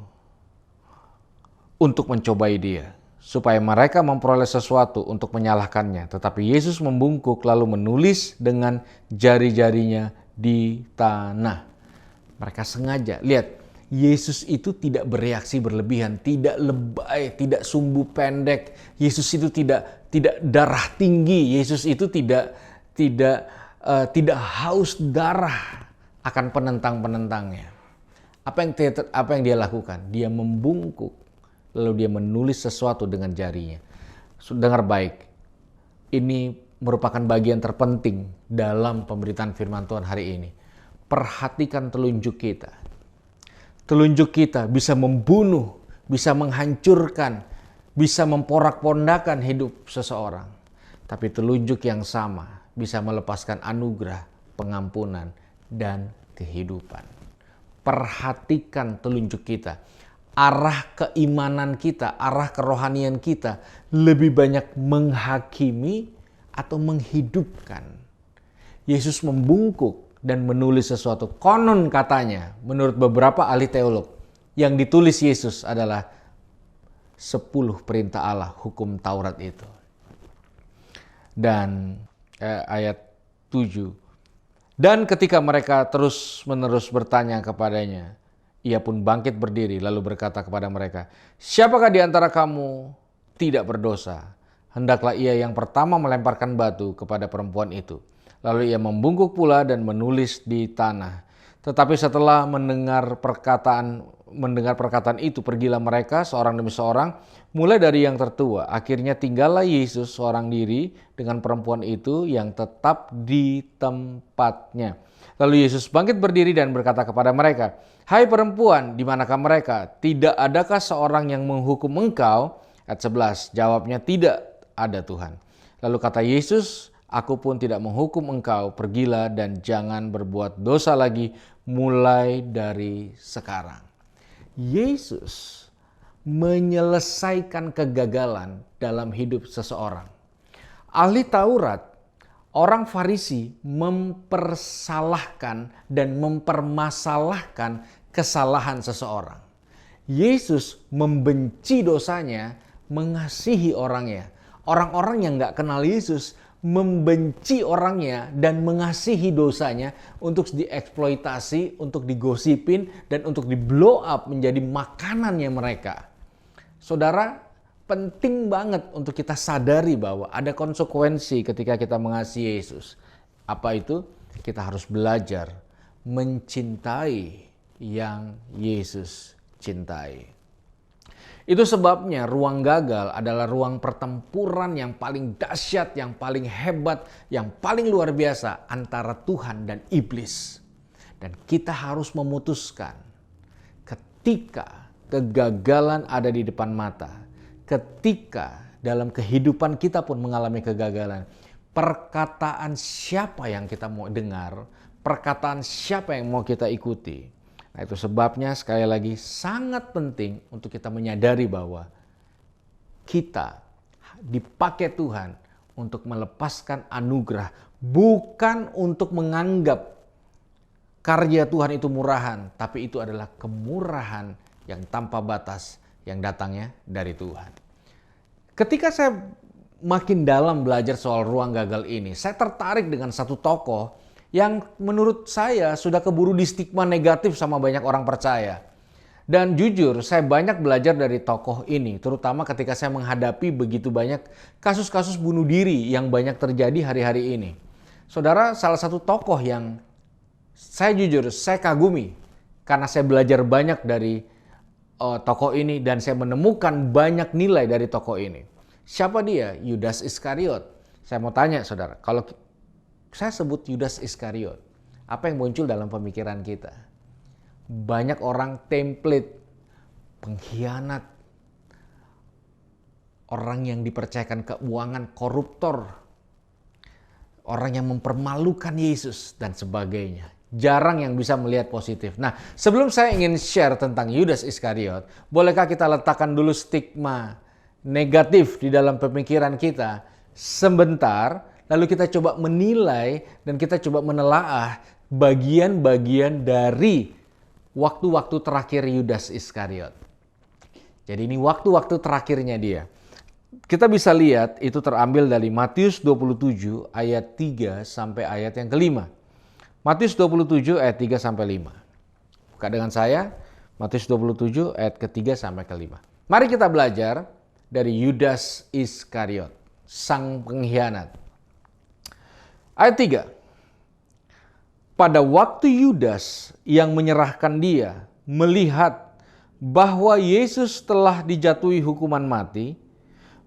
untuk mencobai dia, supaya mereka memperoleh sesuatu untuk menyalahkannya. Tetapi Yesus membungkuk lalu menulis dengan jari-jarinya di tanah. Mereka sengaja, lihat, Yesus itu tidak bereaksi berlebihan, tidak lebay, tidak sumbu pendek. Yesus itu tidak darah tinggi. Yesus itu tidak haus darah akan penentang-penentangnya. Apa yang dia lakukan? Dia membungkuk, lalu dia menulis sesuatu dengan jarinya. Dengar baik, Ini merupakan bagian terpenting dalam pemberitaan firman Tuhan hari ini. Perhatikan telunjuk kita. Telunjuk kita bisa membunuh, bisa menghancurkan, bisa memporak-pondakan hidup seseorang. Tapi telunjuk yang sama bisa melepaskan anugerah, pengampunan, dan kehidupan. Perhatikan telunjuk kita. Arah keimanan kita, arah kerohanian kita lebih banyak menghakimi atau menghidupkan. Yesus membungkuk dan menulis sesuatu. Konon katanya, menurut beberapa ahli teolog, yang ditulis Yesus adalah 10 perintah Allah, hukum Taurat itu. Dan ayat 7. Dan ketika mereka terus-menerus bertanya kepadanya, ia pun bangkit berdiri lalu berkata kepada mereka, "Siapakah di antara kamu tidak berdosa? Hendaklah ia yang pertama melemparkan batu kepada perempuan itu." Lalu ia membungkuk pula dan menulis di tanah. Tetapi setelah mendengar perkataan itu, pergilah mereka seorang demi seorang, mulai dari yang tertua. Akhirnya tinggallah Yesus seorang diri dengan perempuan itu yang tetap di tempatnya. Lalu Yesus bangkit berdiri dan berkata kepada mereka, "Hai perempuan, di manakah mereka? Tidak adakah seorang yang menghukum engkau?" Ayat 11, jawabnya, "Tidak ada Tuhan." Lalu kata Yesus, "Aku pun tidak menghukum engkau, pergilah dan jangan berbuat dosa lagi mulai dari sekarang." Yesus menyelesaikan kegagalan dalam hidup seseorang. Ahli Taurat, orang Farisi mempersalahkan dan mempermasalahkan kesalahan seseorang. Yesus membenci dosanya, mengasihi orangnya. Orang-orang yang gak kenal Yesus membenci orangnya dan mengasihi dosanya untuk dieksploitasi, untuk digosipin, dan untuk di blow up menjadi makanannya mereka. Saudara, penting banget untuk kita sadari bahwa ada konsekuensi ketika kita mengasihi Yesus. Apa itu? Kita harus belajar mencintai yang Yesus cintai. Itu sebabnya ruang gagal adalah ruang pertempuran yang paling dahsyat, yang paling hebat, yang paling luar biasa antara Tuhan dan iblis. Dan kita harus memutuskan ketika kegagalan ada di depan mata, ketika dalam kehidupan kita pun mengalami kegagalan, perkataan siapa yang kita mau dengar, perkataan siapa yang mau kita ikuti. Nah, itu sebabnya sekali lagi sangat penting untuk kita menyadari bahwa kita dipakai Tuhan untuk melepaskan anugerah, bukan untuk menganggap karya Tuhan itu murahan, tapi itu adalah kemurahan yang tanpa batas yang datangnya dari Tuhan. Ketika saya makin dalam belajar soal ruang gagal ini, saya tertarik dengan satu tokoh yang menurut saya sudah keburu di stigma negatif sama banyak orang percaya. Dan jujur, saya banyak belajar dari tokoh ini, terutama ketika saya menghadapi begitu banyak kasus-kasus bunuh diri yang banyak terjadi hari-hari ini. Saudara, salah satu tokoh yang saya kagumi karena saya belajar banyak dari tokoh ini dan saya menemukan banyak nilai dari tokoh ini. Siapa dia? Yudas Iskariot. Saya mau tanya saudara, kalau saya sebut Yudas Iskariot, apa yang muncul dalam pemikiran kita? Banyak orang template, pengkhianat, orang yang dipercayakan keuangan, koruptor, orang yang mempermalukan Yesus, dan sebagainya. Jarang yang bisa melihat positif. Nah, sebelum saya ingin share tentang Yudas Iskariot, bolehkah kita letakkan dulu stigma negatif di dalam pemikiran kita sebentar? Lalu kita coba menilai dan kita coba menelaah bagian-bagian dari waktu-waktu terakhir Yudas Iskariot. Jadi ini waktu-waktu terakhirnya dia. Kita bisa lihat itu terambil dari Matius 27 ayat 3 sampai ayat yang kelima. Matius 27 ayat 3 sampai 5. Buka dengan saya, Matius 27 ayat ketiga sampai kelima. Mari kita belajar dari Yudas Iskariot, sang pengkhianat. Ayat 3. Pada waktu Yudas yang menyerahkan dia melihat bahwa Yesus telah dijatuhi hukuman mati,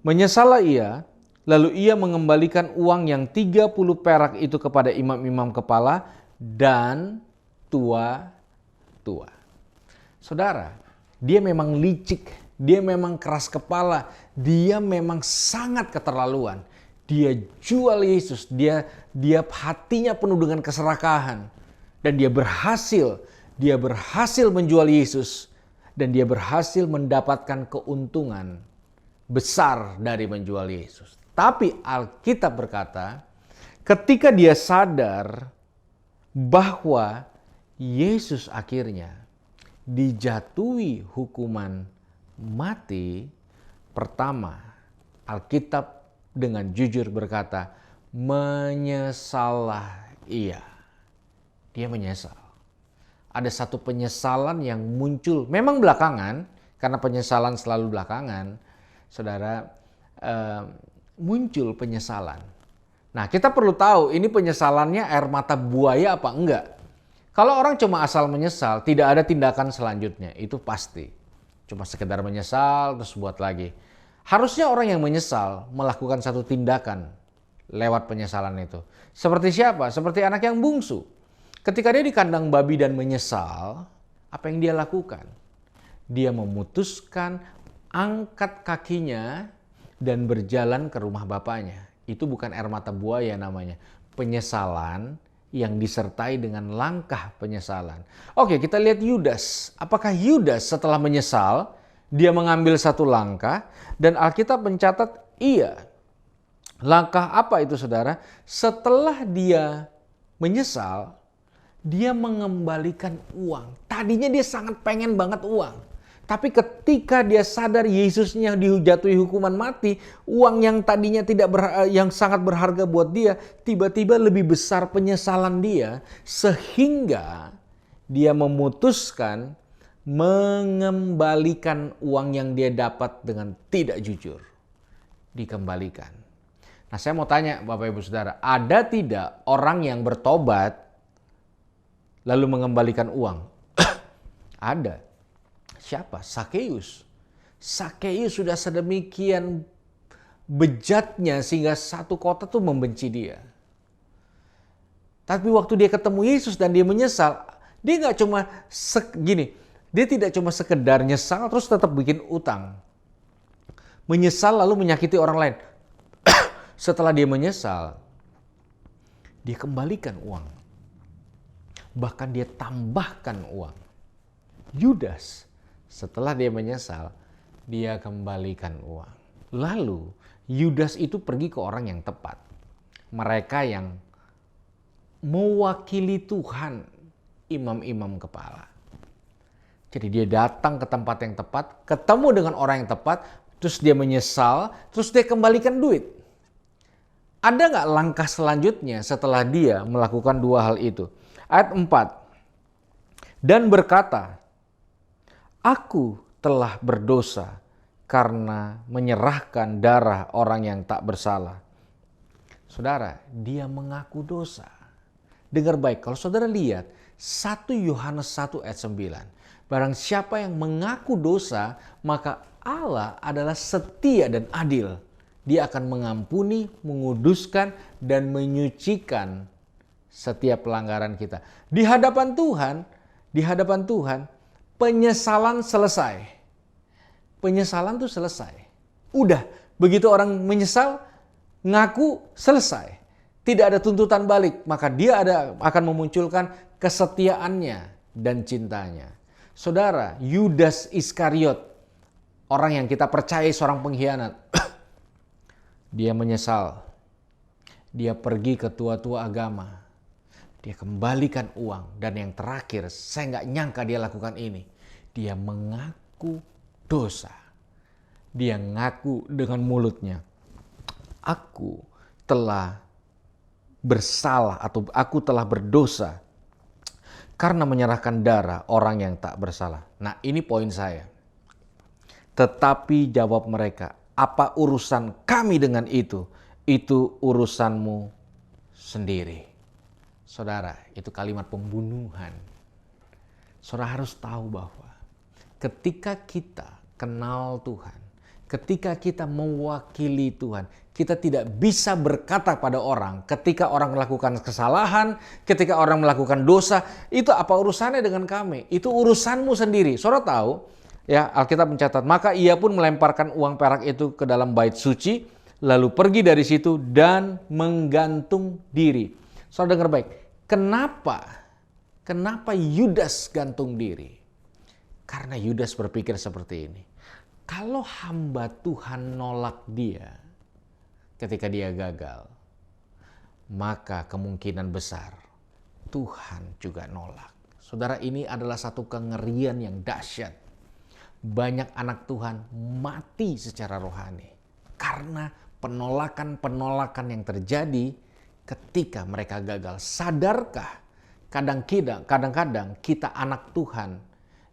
menyesallah ia, Lalu ia mengembalikan uang yang 30 perak itu kepada imam-imam kepala dan tua-tua. Saudara, dia memang licik, dia memang keras kepala, dia memang sangat keterlaluan. Dia jual Yesus, dia hatinya penuh dengan keserakahan. Dan dia berhasil menjual Yesus. Dan dia berhasil mendapatkan keuntungan besar dari menjual Yesus. Tapi Alkitab berkata, ketika dia sadar bahwa Yesus akhirnya dijatuhi hukuman mati, pertama Alkitab dengan jujur berkata, menyesallah ia. Dia menyesal. Ada satu penyesalan yang muncul, memang belakangan, karena penyesalan selalu belakangan, saudara, muncul penyesalan. Nah, kita perlu tahu ini penyesalannya air mata buaya apa enggak. Kalau orang cuma asal menyesal, tidak ada tindakan selanjutnya, itu pasti. Cuma sekedar menyesal, terus buat lagi. Harusnya orang yang menyesal melakukan satu tindakan lewat penyesalan itu. Seperti siapa? Seperti anak yang bungsu. Ketika dia di kandang babi dan menyesal, apa yang dia lakukan? Dia memutuskan angkat kakinya dan berjalan ke rumah bapaknya. Itu bukan air mata buaya namanya. Penyesalan yang disertai dengan langkah penyesalan. Oke, kita lihat Yudas. Apakah Yudas setelah menyesal, dia mengambil satu langkah, dan Alkitab mencatat iya. Langkah apa itu, saudara? Setelah dia menyesal, dia mengembalikan uang. Tadinya dia sangat pengen banget uang. Tapi ketika dia sadar Yesusnya dijatuhi hukuman mati, uang yang tadinya yang sangat berharga buat dia, tiba-tiba lebih besar penyesalan dia, sehingga dia memutuskan mengembalikan uang yang dia dapat dengan tidak jujur. Dikembalikan. Nah, saya mau tanya Bapak Ibu Saudara, ada tidak orang yang bertobat lalu mengembalikan uang? Ada. Siapa? Sakeus. Sakeus sudah sedemikian bejatnya sehingga satu kota tuh membenci dia. Tapi waktu dia ketemu Yesus dan dia menyesal, dia nggak cuma dia tidak cuma sekedar nyesal terus tetap bikin utang. Menyesal lalu menyakiti orang lain. Setelah dia menyesal, dia kembalikan uang. Bahkan dia tambahkan uang. Yudas, setelah dia menyesal, dia kembalikan uang. Lalu Yudas itu pergi ke orang yang tepat. Mereka yang mewakili Tuhan, imam-imam kepala. Jadi dia datang ke tempat yang tepat, ketemu dengan orang yang tepat, terus dia menyesal, terus dia kembalikan duit. Ada nggak langkah selanjutnya setelah dia melakukan dua hal itu? Ayat 4. Dan berkata, aku telah berdosa karena menyerahkan darah orang yang tak bersalah. Saudara, dia mengaku dosa. Dengar baik, kalau saudara lihat 1 Yohanes 1 ayat 9. Barang siapa yang mengaku dosa, maka Allah adalah setia dan adil. Dia akan mengampuni, menguduskan, dan menyucikan setiap pelanggaran kita. Di hadapan Tuhan, penyesalan selesai. Penyesalan itu selesai. Udah, begitu orang menyesal, ngaku selesai. Tidak ada tuntutan balik, maka dia akan memunculkan kesetiaannya dan cintanya. Saudara, Yudas Iskariot, orang yang kita percaya seorang pengkhianat, dia menyesal. Dia pergi ke tua-tua agama. Dia kembalikan uang. Dan yang terakhir, saya nggak nyangka dia lakukan ini. Dia mengaku dosa. Dia ngaku dengan mulutnya, aku telah bersalah atau aku telah berdosa karena menyerahkan darah orang yang tak bersalah. Nah, ini poin saya. Tetapi jawab mereka, apa urusan kami dengan itu? Itu urusanmu sendiri. Saudara, itu kalimat pembunuhan. Saudara harus tahu bahwa ketika kita kenal Tuhan, Ketika kita mewakili Tuhan, kita tidak bisa berkata pada orang ketika orang melakukan kesalahan, ketika orang melakukan dosa, itu apa urusannya dengan kami? Itu urusanmu sendiri. Saudara tahu, ya Alkitab mencatat, maka ia pun melemparkan uang perak itu ke dalam bait suci, lalu pergi dari situ dan menggantung diri. Saudara dengar baik, kenapa Yudas gantung diri? Karena Yudas berpikir seperti ini. Kalau hamba Tuhan nolak dia ketika dia gagal, maka kemungkinan besar Tuhan juga nolak. Saudara, ini adalah satu kengerian yang dahsyat. Banyak anak Tuhan mati secara rohani karena penolakan-penolakan yang terjadi ketika mereka gagal. Sadarkah kadang-kadang kita anak Tuhan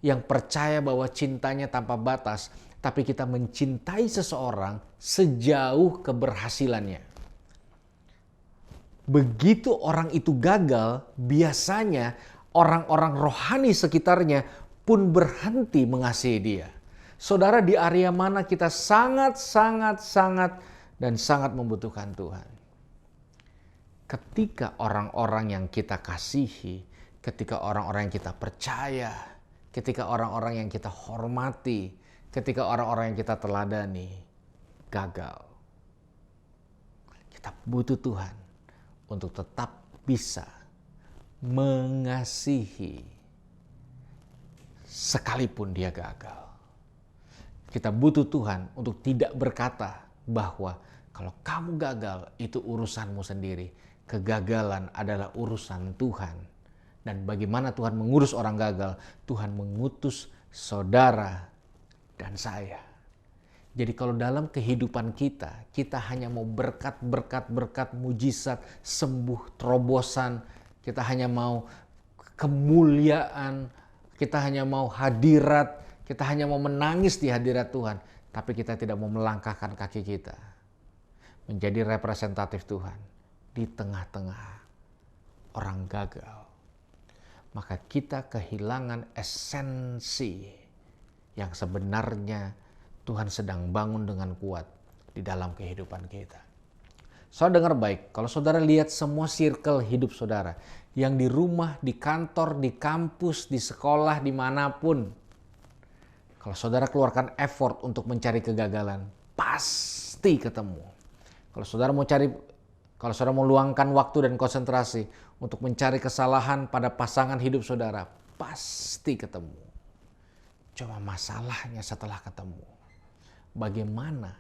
yang percaya bahwa cintanya tanpa batas, tapi kita mencintai seseorang sejauh keberhasilannya. Begitu orang itu gagal, biasanya orang-orang rohani sekitarnya pun berhenti mengasihi dia. Saudara, di area mana kita sangat membutuhkan Tuhan? Ketika orang-orang yang kita kasihi, ketika orang-orang yang kita percaya, ketika orang-orang yang kita hormati, ketika orang-orang yang kita teladani gagal, kita butuh Tuhan untuk tetap bisa mengasihi sekalipun dia gagal. Kita butuh Tuhan untuk tidak berkata bahwa kalau kamu gagal itu urusanmu sendiri. Kegagalan adalah urusan Tuhan. Dan bagaimana Tuhan mengurus orang gagal? Tuhan mengutus saudara dan saya. Jadi kalau dalam kehidupan kita hanya mau berkat, mujizat, sembuh, terobosan, kita hanya mau kemuliaan, kita hanya mau hadirat, kita hanya mau menangis di hadirat Tuhan, tapi kita tidak mau melangkahkan kaki kita menjadi representatif Tuhan di tengah-tengah orang gagal, maka kita kehilangan esensi yang sebenarnya Tuhan sedang bangun dengan kuat di dalam kehidupan kita. Saudara dengar baik, kalau saudara lihat semua circle hidup saudara, yang di rumah, di kantor, di kampus, di sekolah, dimanapun, kalau saudara keluarkan effort untuk mencari kegagalan, pasti ketemu. Kalau saudara mau luangkan waktu dan konsentrasi untuk mencari kesalahan pada pasangan hidup saudara, pasti ketemu. Cuma masalahnya setelah ketemu, bagaimana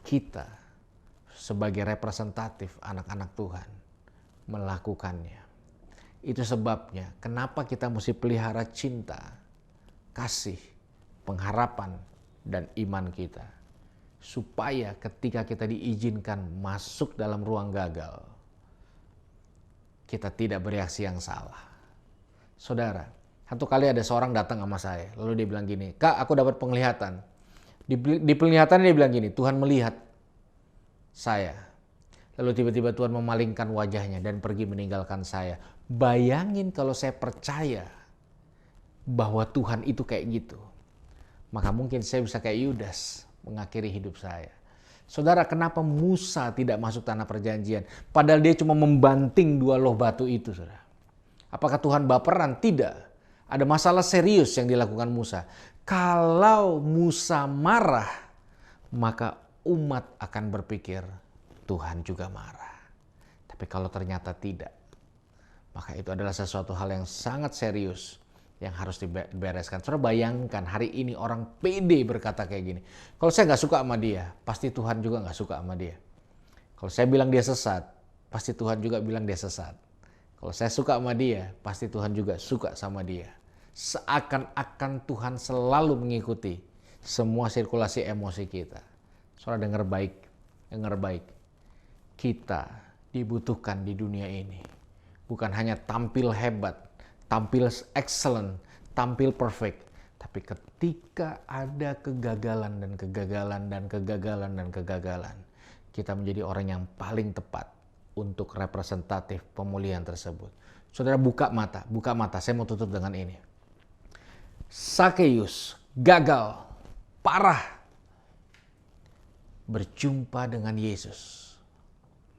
kita sebagai representatif anak-anak Tuhan melakukannya. Itu sebabnya kenapa kita mesti pelihara cinta, kasih, pengharapan, dan iman kita. Supaya ketika kita diizinkan masuk dalam ruang gagal, kita tidak bereaksi yang salah. Saudara, satu kali ada seorang datang sama saya, lalu dia bilang gini, "Kak, aku dapat penglihatan." Di penglihatan dia bilang gini, "Tuhan melihat saya." Lalu tiba-tiba Tuhan memalingkan wajahnya dan pergi meninggalkan saya. Bayangin kalau saya percaya bahwa Tuhan itu kayak gitu, maka mungkin saya bisa kayak Yudas mengakhiri hidup saya. Saudara, kenapa Musa tidak masuk tanah perjanjian? Padahal dia cuma membanting 2 loh batu itu, saudara. Apakah Tuhan baperan? Tidak. Ada masalah serius yang dilakukan Musa. Kalau Musa marah, maka umat akan berpikir Tuhan juga marah. Tapi kalau ternyata tidak, maka itu adalah sesuatu hal yang sangat serius yang harus dibereskan. Saudara bayangkan hari ini orang pede berkata kayak gini. Kalau saya nggak suka sama dia, pasti Tuhan juga nggak suka sama dia. Kalau saya bilang dia sesat, pasti Tuhan juga bilang dia sesat. Kalau saya suka sama dia, pasti Tuhan juga suka sama dia. Seakan-akan Tuhan selalu mengikuti semua sirkulasi emosi kita. Saudara dengar baik, dengar baik. Kita dibutuhkan di dunia ini. Bukan hanya tampil hebat, tampil excellent, tampil perfect. Tapi ketika ada kegagalan dan kegagalan dan kegagalan dan kegagalan, kita menjadi orang yang paling tepat untuk representatif pemulihan tersebut. Saudara buka mata. Saya mau tutup dengan ini. Sakeus gagal, parah. berjumpa dengan Yesus,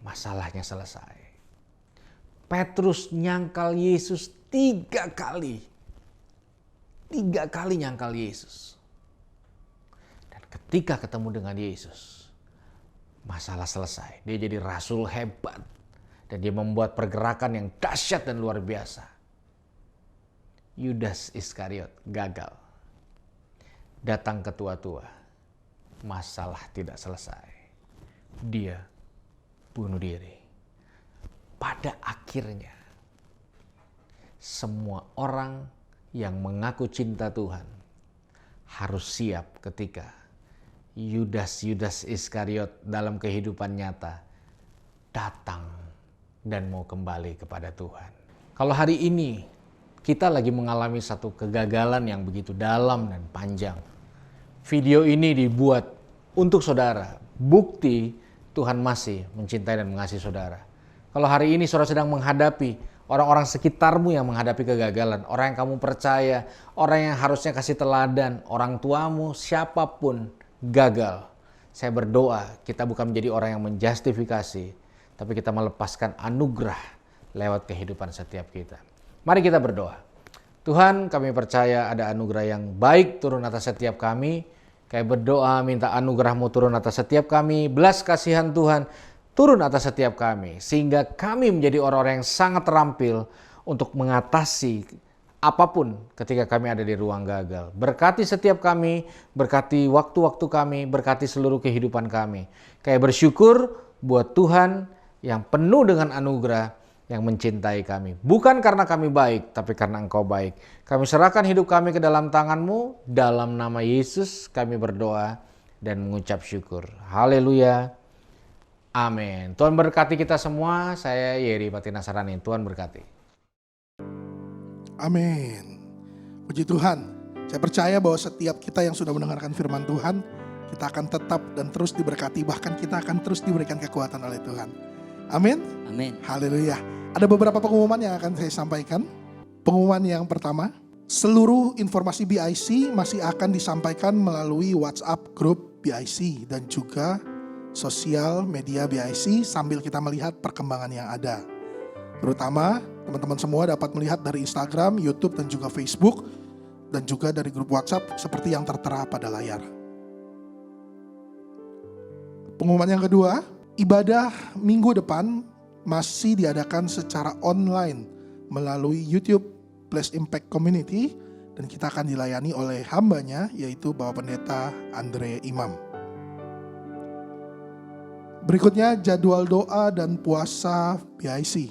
masalahnya selesai. Petrus nyangkal Yesus 3 kali. 3 kali nyangkal Yesus. Dan ketika ketemu dengan Yesus, masalah selesai. Dia jadi rasul hebat. Dan dia membuat pergerakan yang dahsyat dan luar biasa. Yudas Iskariot gagal. Datang ke tua-tua. Masalah tidak selesai. Dia bunuh diri. Pada akhirnya, semua orang yang mengaku cinta Tuhan harus siap ketika Yudas Iskariot dalam kehidupan nyata datang dan mau kembali kepada Tuhan. Kalau hari ini kita lagi mengalami satu kegagalan yang begitu dalam dan panjang, video ini dibuat untuk saudara, bukti Tuhan masih mencintai dan mengasihi saudara. Kalau hari ini saudara sedang menghadapi orang-orang sekitarmu yang menghadapi kegagalan, orang yang kamu percaya, orang yang harusnya kasih teladan, orang tuamu, siapapun gagal. Saya berdoa kita bukan menjadi orang yang menjustifikasi, tapi kita melepaskan anugerah lewat kehidupan setiap kita. Mari kita berdoa. Tuhan, kami percaya ada anugerah yang baik turun atas setiap kami. Kami berdoa minta anugerah-Mu turun atas setiap kami. Belas kasihan Tuhan turun atas setiap kami, sehingga kami menjadi orang-orang yang sangat terampil untuk mengatasi apapun ketika kami ada di ruang gagal. Berkati setiap kami, berkati waktu-waktu kami, berkati seluruh kehidupan kami. Kayak bersyukur buat Tuhan yang penuh dengan anugerah yang mencintai kami. Bukan karena kami baik, tapi karena Engkau baik. Kami serahkan hidup kami ke dalam tangan-Mu, dalam nama Yesus kami berdoa dan mengucap syukur. Haleluya. Amin. Tuhan berkati kita semua. Saya Yeri Patinasarani. Tuhan berkati. Amin. Puji Tuhan. Saya percaya bahwa setiap kita yang sudah mendengarkan firman Tuhan, kita akan tetap dan terus diberkati. Bahkan kita akan terus diberikan kekuatan oleh Tuhan. Amin. Amin. Haleluya. Ada beberapa pengumuman yang akan saya sampaikan. Pengumuman yang pertama, seluruh informasi BIC masih akan disampaikan melalui WhatsApp grup BIC dan juga sosial media BIC sambil kita melihat perkembangan yang ada. Terutama teman-teman semua dapat melihat dari Instagram, YouTube, dan juga Facebook, dan juga dari grup WhatsApp seperti yang tertera pada layar. Pengumuman yang kedua, ibadah minggu depan masih diadakan secara online melalui YouTube Place Impact Community, dan kita akan dilayani oleh hambanya yaitu Bapak Pendeta Andre Imam. Berikutnya jadwal doa dan puasa BIC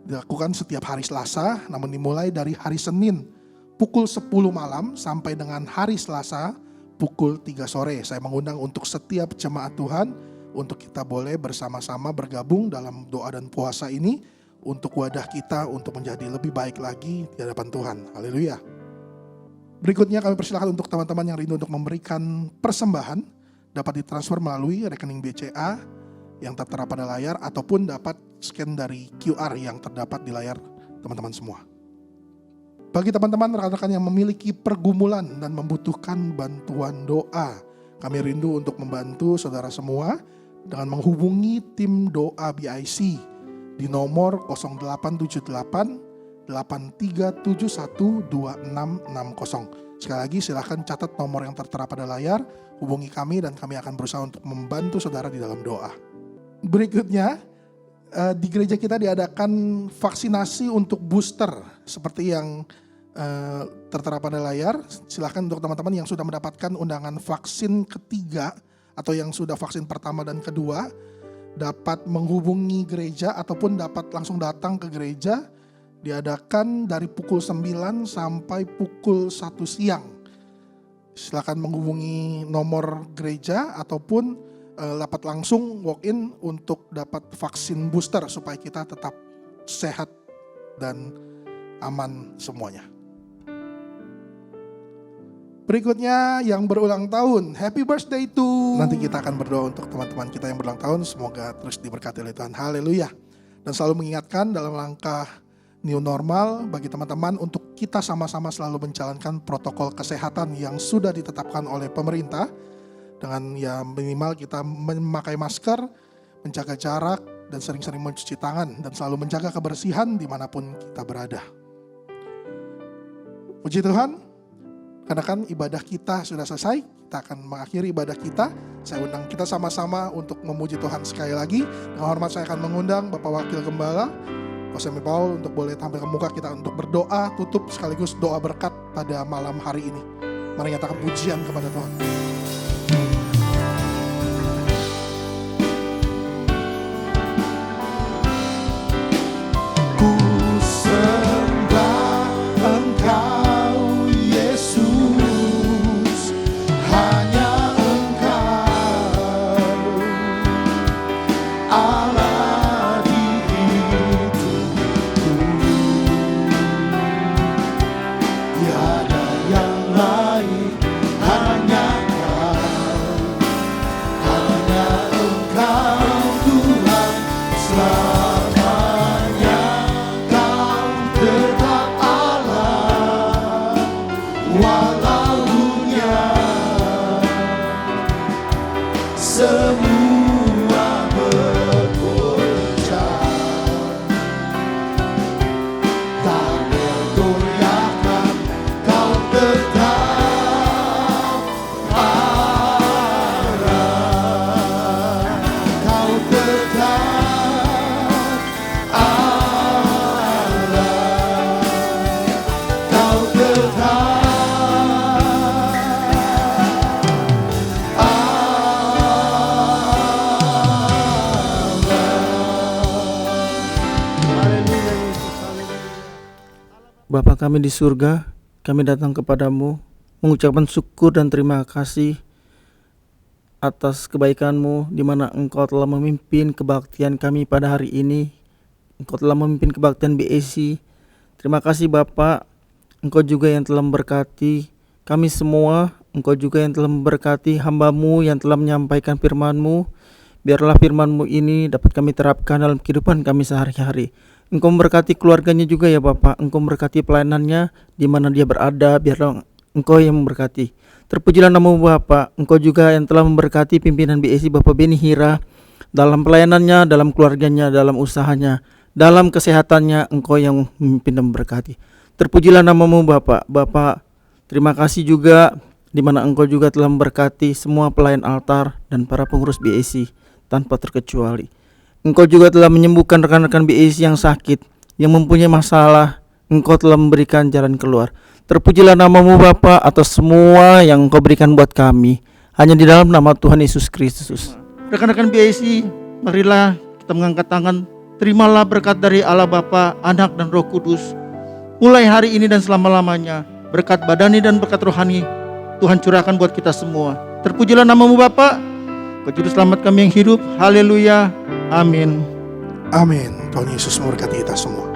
dilakukan setiap hari Selasa, namun dimulai dari hari Senin pukul 10 malam sampai dengan hari Selasa pukul 3 sore. Saya mengundang untuk setiap jemaat Tuhan untuk kita boleh bersama-sama bergabung dalam doa dan puasa ini untuk wadah kita untuk menjadi lebih baik lagi di hadapan Tuhan. Haleluya. Berikutnya kami persilakan untuk teman-teman yang rindu untuk memberikan persembahan dapat ditransfer melalui rekening BCA yang tertera pada layar ataupun dapat scan dari QR yang terdapat di layar teman-teman semua. Bagi teman-teman rekan-rekan yang memiliki pergumulan dan membutuhkan bantuan doa, kami rindu untuk membantu saudara semua dengan menghubungi tim doa BIC di nomor 0878 8371 2660. Sekali lagi silakan catat nomor yang tertera pada layar, hubungi kami dan kami akan berusaha untuk membantu saudara di dalam doa. Berikutnya, di gereja kita diadakan vaksinasi untuk booster seperti yang tertera pada layar. Silakan untuk teman-teman yang sudah mendapatkan undangan vaksin ketiga atau yang sudah vaksin pertama dan kedua dapat menghubungi gereja ataupun dapat langsung datang ke gereja. Diadakan dari pukul 9 sampai pukul 1 siang. Silakan menghubungi nomor gereja ataupun dapat langsung walk in untuk dapat vaksin booster supaya kita tetap sehat dan aman semuanya. Berikutnya yang berulang tahun, happy birthday to. Nanti kita akan berdoa untuk teman-teman kita yang berulang tahun, semoga terus diberkati oleh Tuhan. Haleluya. Dan selalu mengingatkan dalam langkah new normal bagi teman-teman untuk kita sama-sama selalu menjalankan protokol kesehatan yang sudah ditetapkan oleh pemerintah. dengan ya minimal kita memakai masker, menjaga jarak, dan sering-sering mencuci tangan, dan selalu menjaga kebersihan dimanapun kita berada. Puji Tuhan, karena kan ibadah kita sudah selesai, kita akan mengakhiri ibadah kita. Saya undang kita sama-sama untuk memuji Tuhan sekali lagi. Dengan hormat saya akan mengundang Bapak Wakil Gembala, Kosemi Paul, untuk boleh tampil ke muka kita untuk berdoa, tutup sekaligus doa berkat pada malam hari ini. Mari nyatakan pujian kepada Tuhan. Ku sembah Engkau Yesus, hanya Engkau Allah di hidupku, tiada yang lain, hanya Engkau Tuhan selamanya. Kau tetap Allah walau dunia semua bergoncang, tak tergoyahkan. Kau tetap Allah, kau tetap Allah, kau tetap Bapa kami di surga, kami datang kepadamu mengucapkan syukur dan terima kasih atas kebaikan-Mu di mana Engkau telah memimpin kebaktian kami pada hari ini. Engkau telah memimpin kebaktian BAC. Terima kasih Bapa, Engkau juga yang telah memberkati kami semua. Engkau juga yang telah memberkati hamba-Mu yang telah menyampaikan firman-Mu. Biarlah firman-Mu ini dapat kami terapkan dalam kehidupan kami sehari-hari. Engkau memberkati keluarganya juga ya Bapak. Engkau memberkati pelayanannya di mana dia berada. Biarlah Engkau yang memberkati. Terpujilah nama-Mu Bapak. Engkau juga yang telah memberkati pimpinan BAC Bapak Beni Hira dalam pelayanannya, dalam keluarganya, dalam usahanya, dalam kesehatannya. Engkau yang memimpin dan memberkati. Terpujilah nama-Mu Bapak. Bapak, terima kasih juga di mana Engkau juga telah memberkati semua pelayan altar dan para pengurus BAC tanpa terkecuali. Engkau juga telah menyembuhkan rekan-rekan BAC yang sakit, yang mempunyai masalah. Engkau telah memberikan jalan keluar. Terpujilah nama-Mu Bapa atas semua yang Engkau berikan buat kami, hanya di dalam nama Tuhan Yesus Kristus. Rekan-rekan BAC, marilah kita mengangkat tangan. Terimalah berkat dari Allah Bapa, Anak dan Roh Kudus, mulai hari ini dan selama-lamanya. Berkat badani dan berkat rohani Tuhan curahkan buat kita semua. Terpujilah nama-Mu Bapa, Kau juru selamat kami yang hidup. Haleluya. Amin. Amin. Tuhan Yesus memberkati kita semua.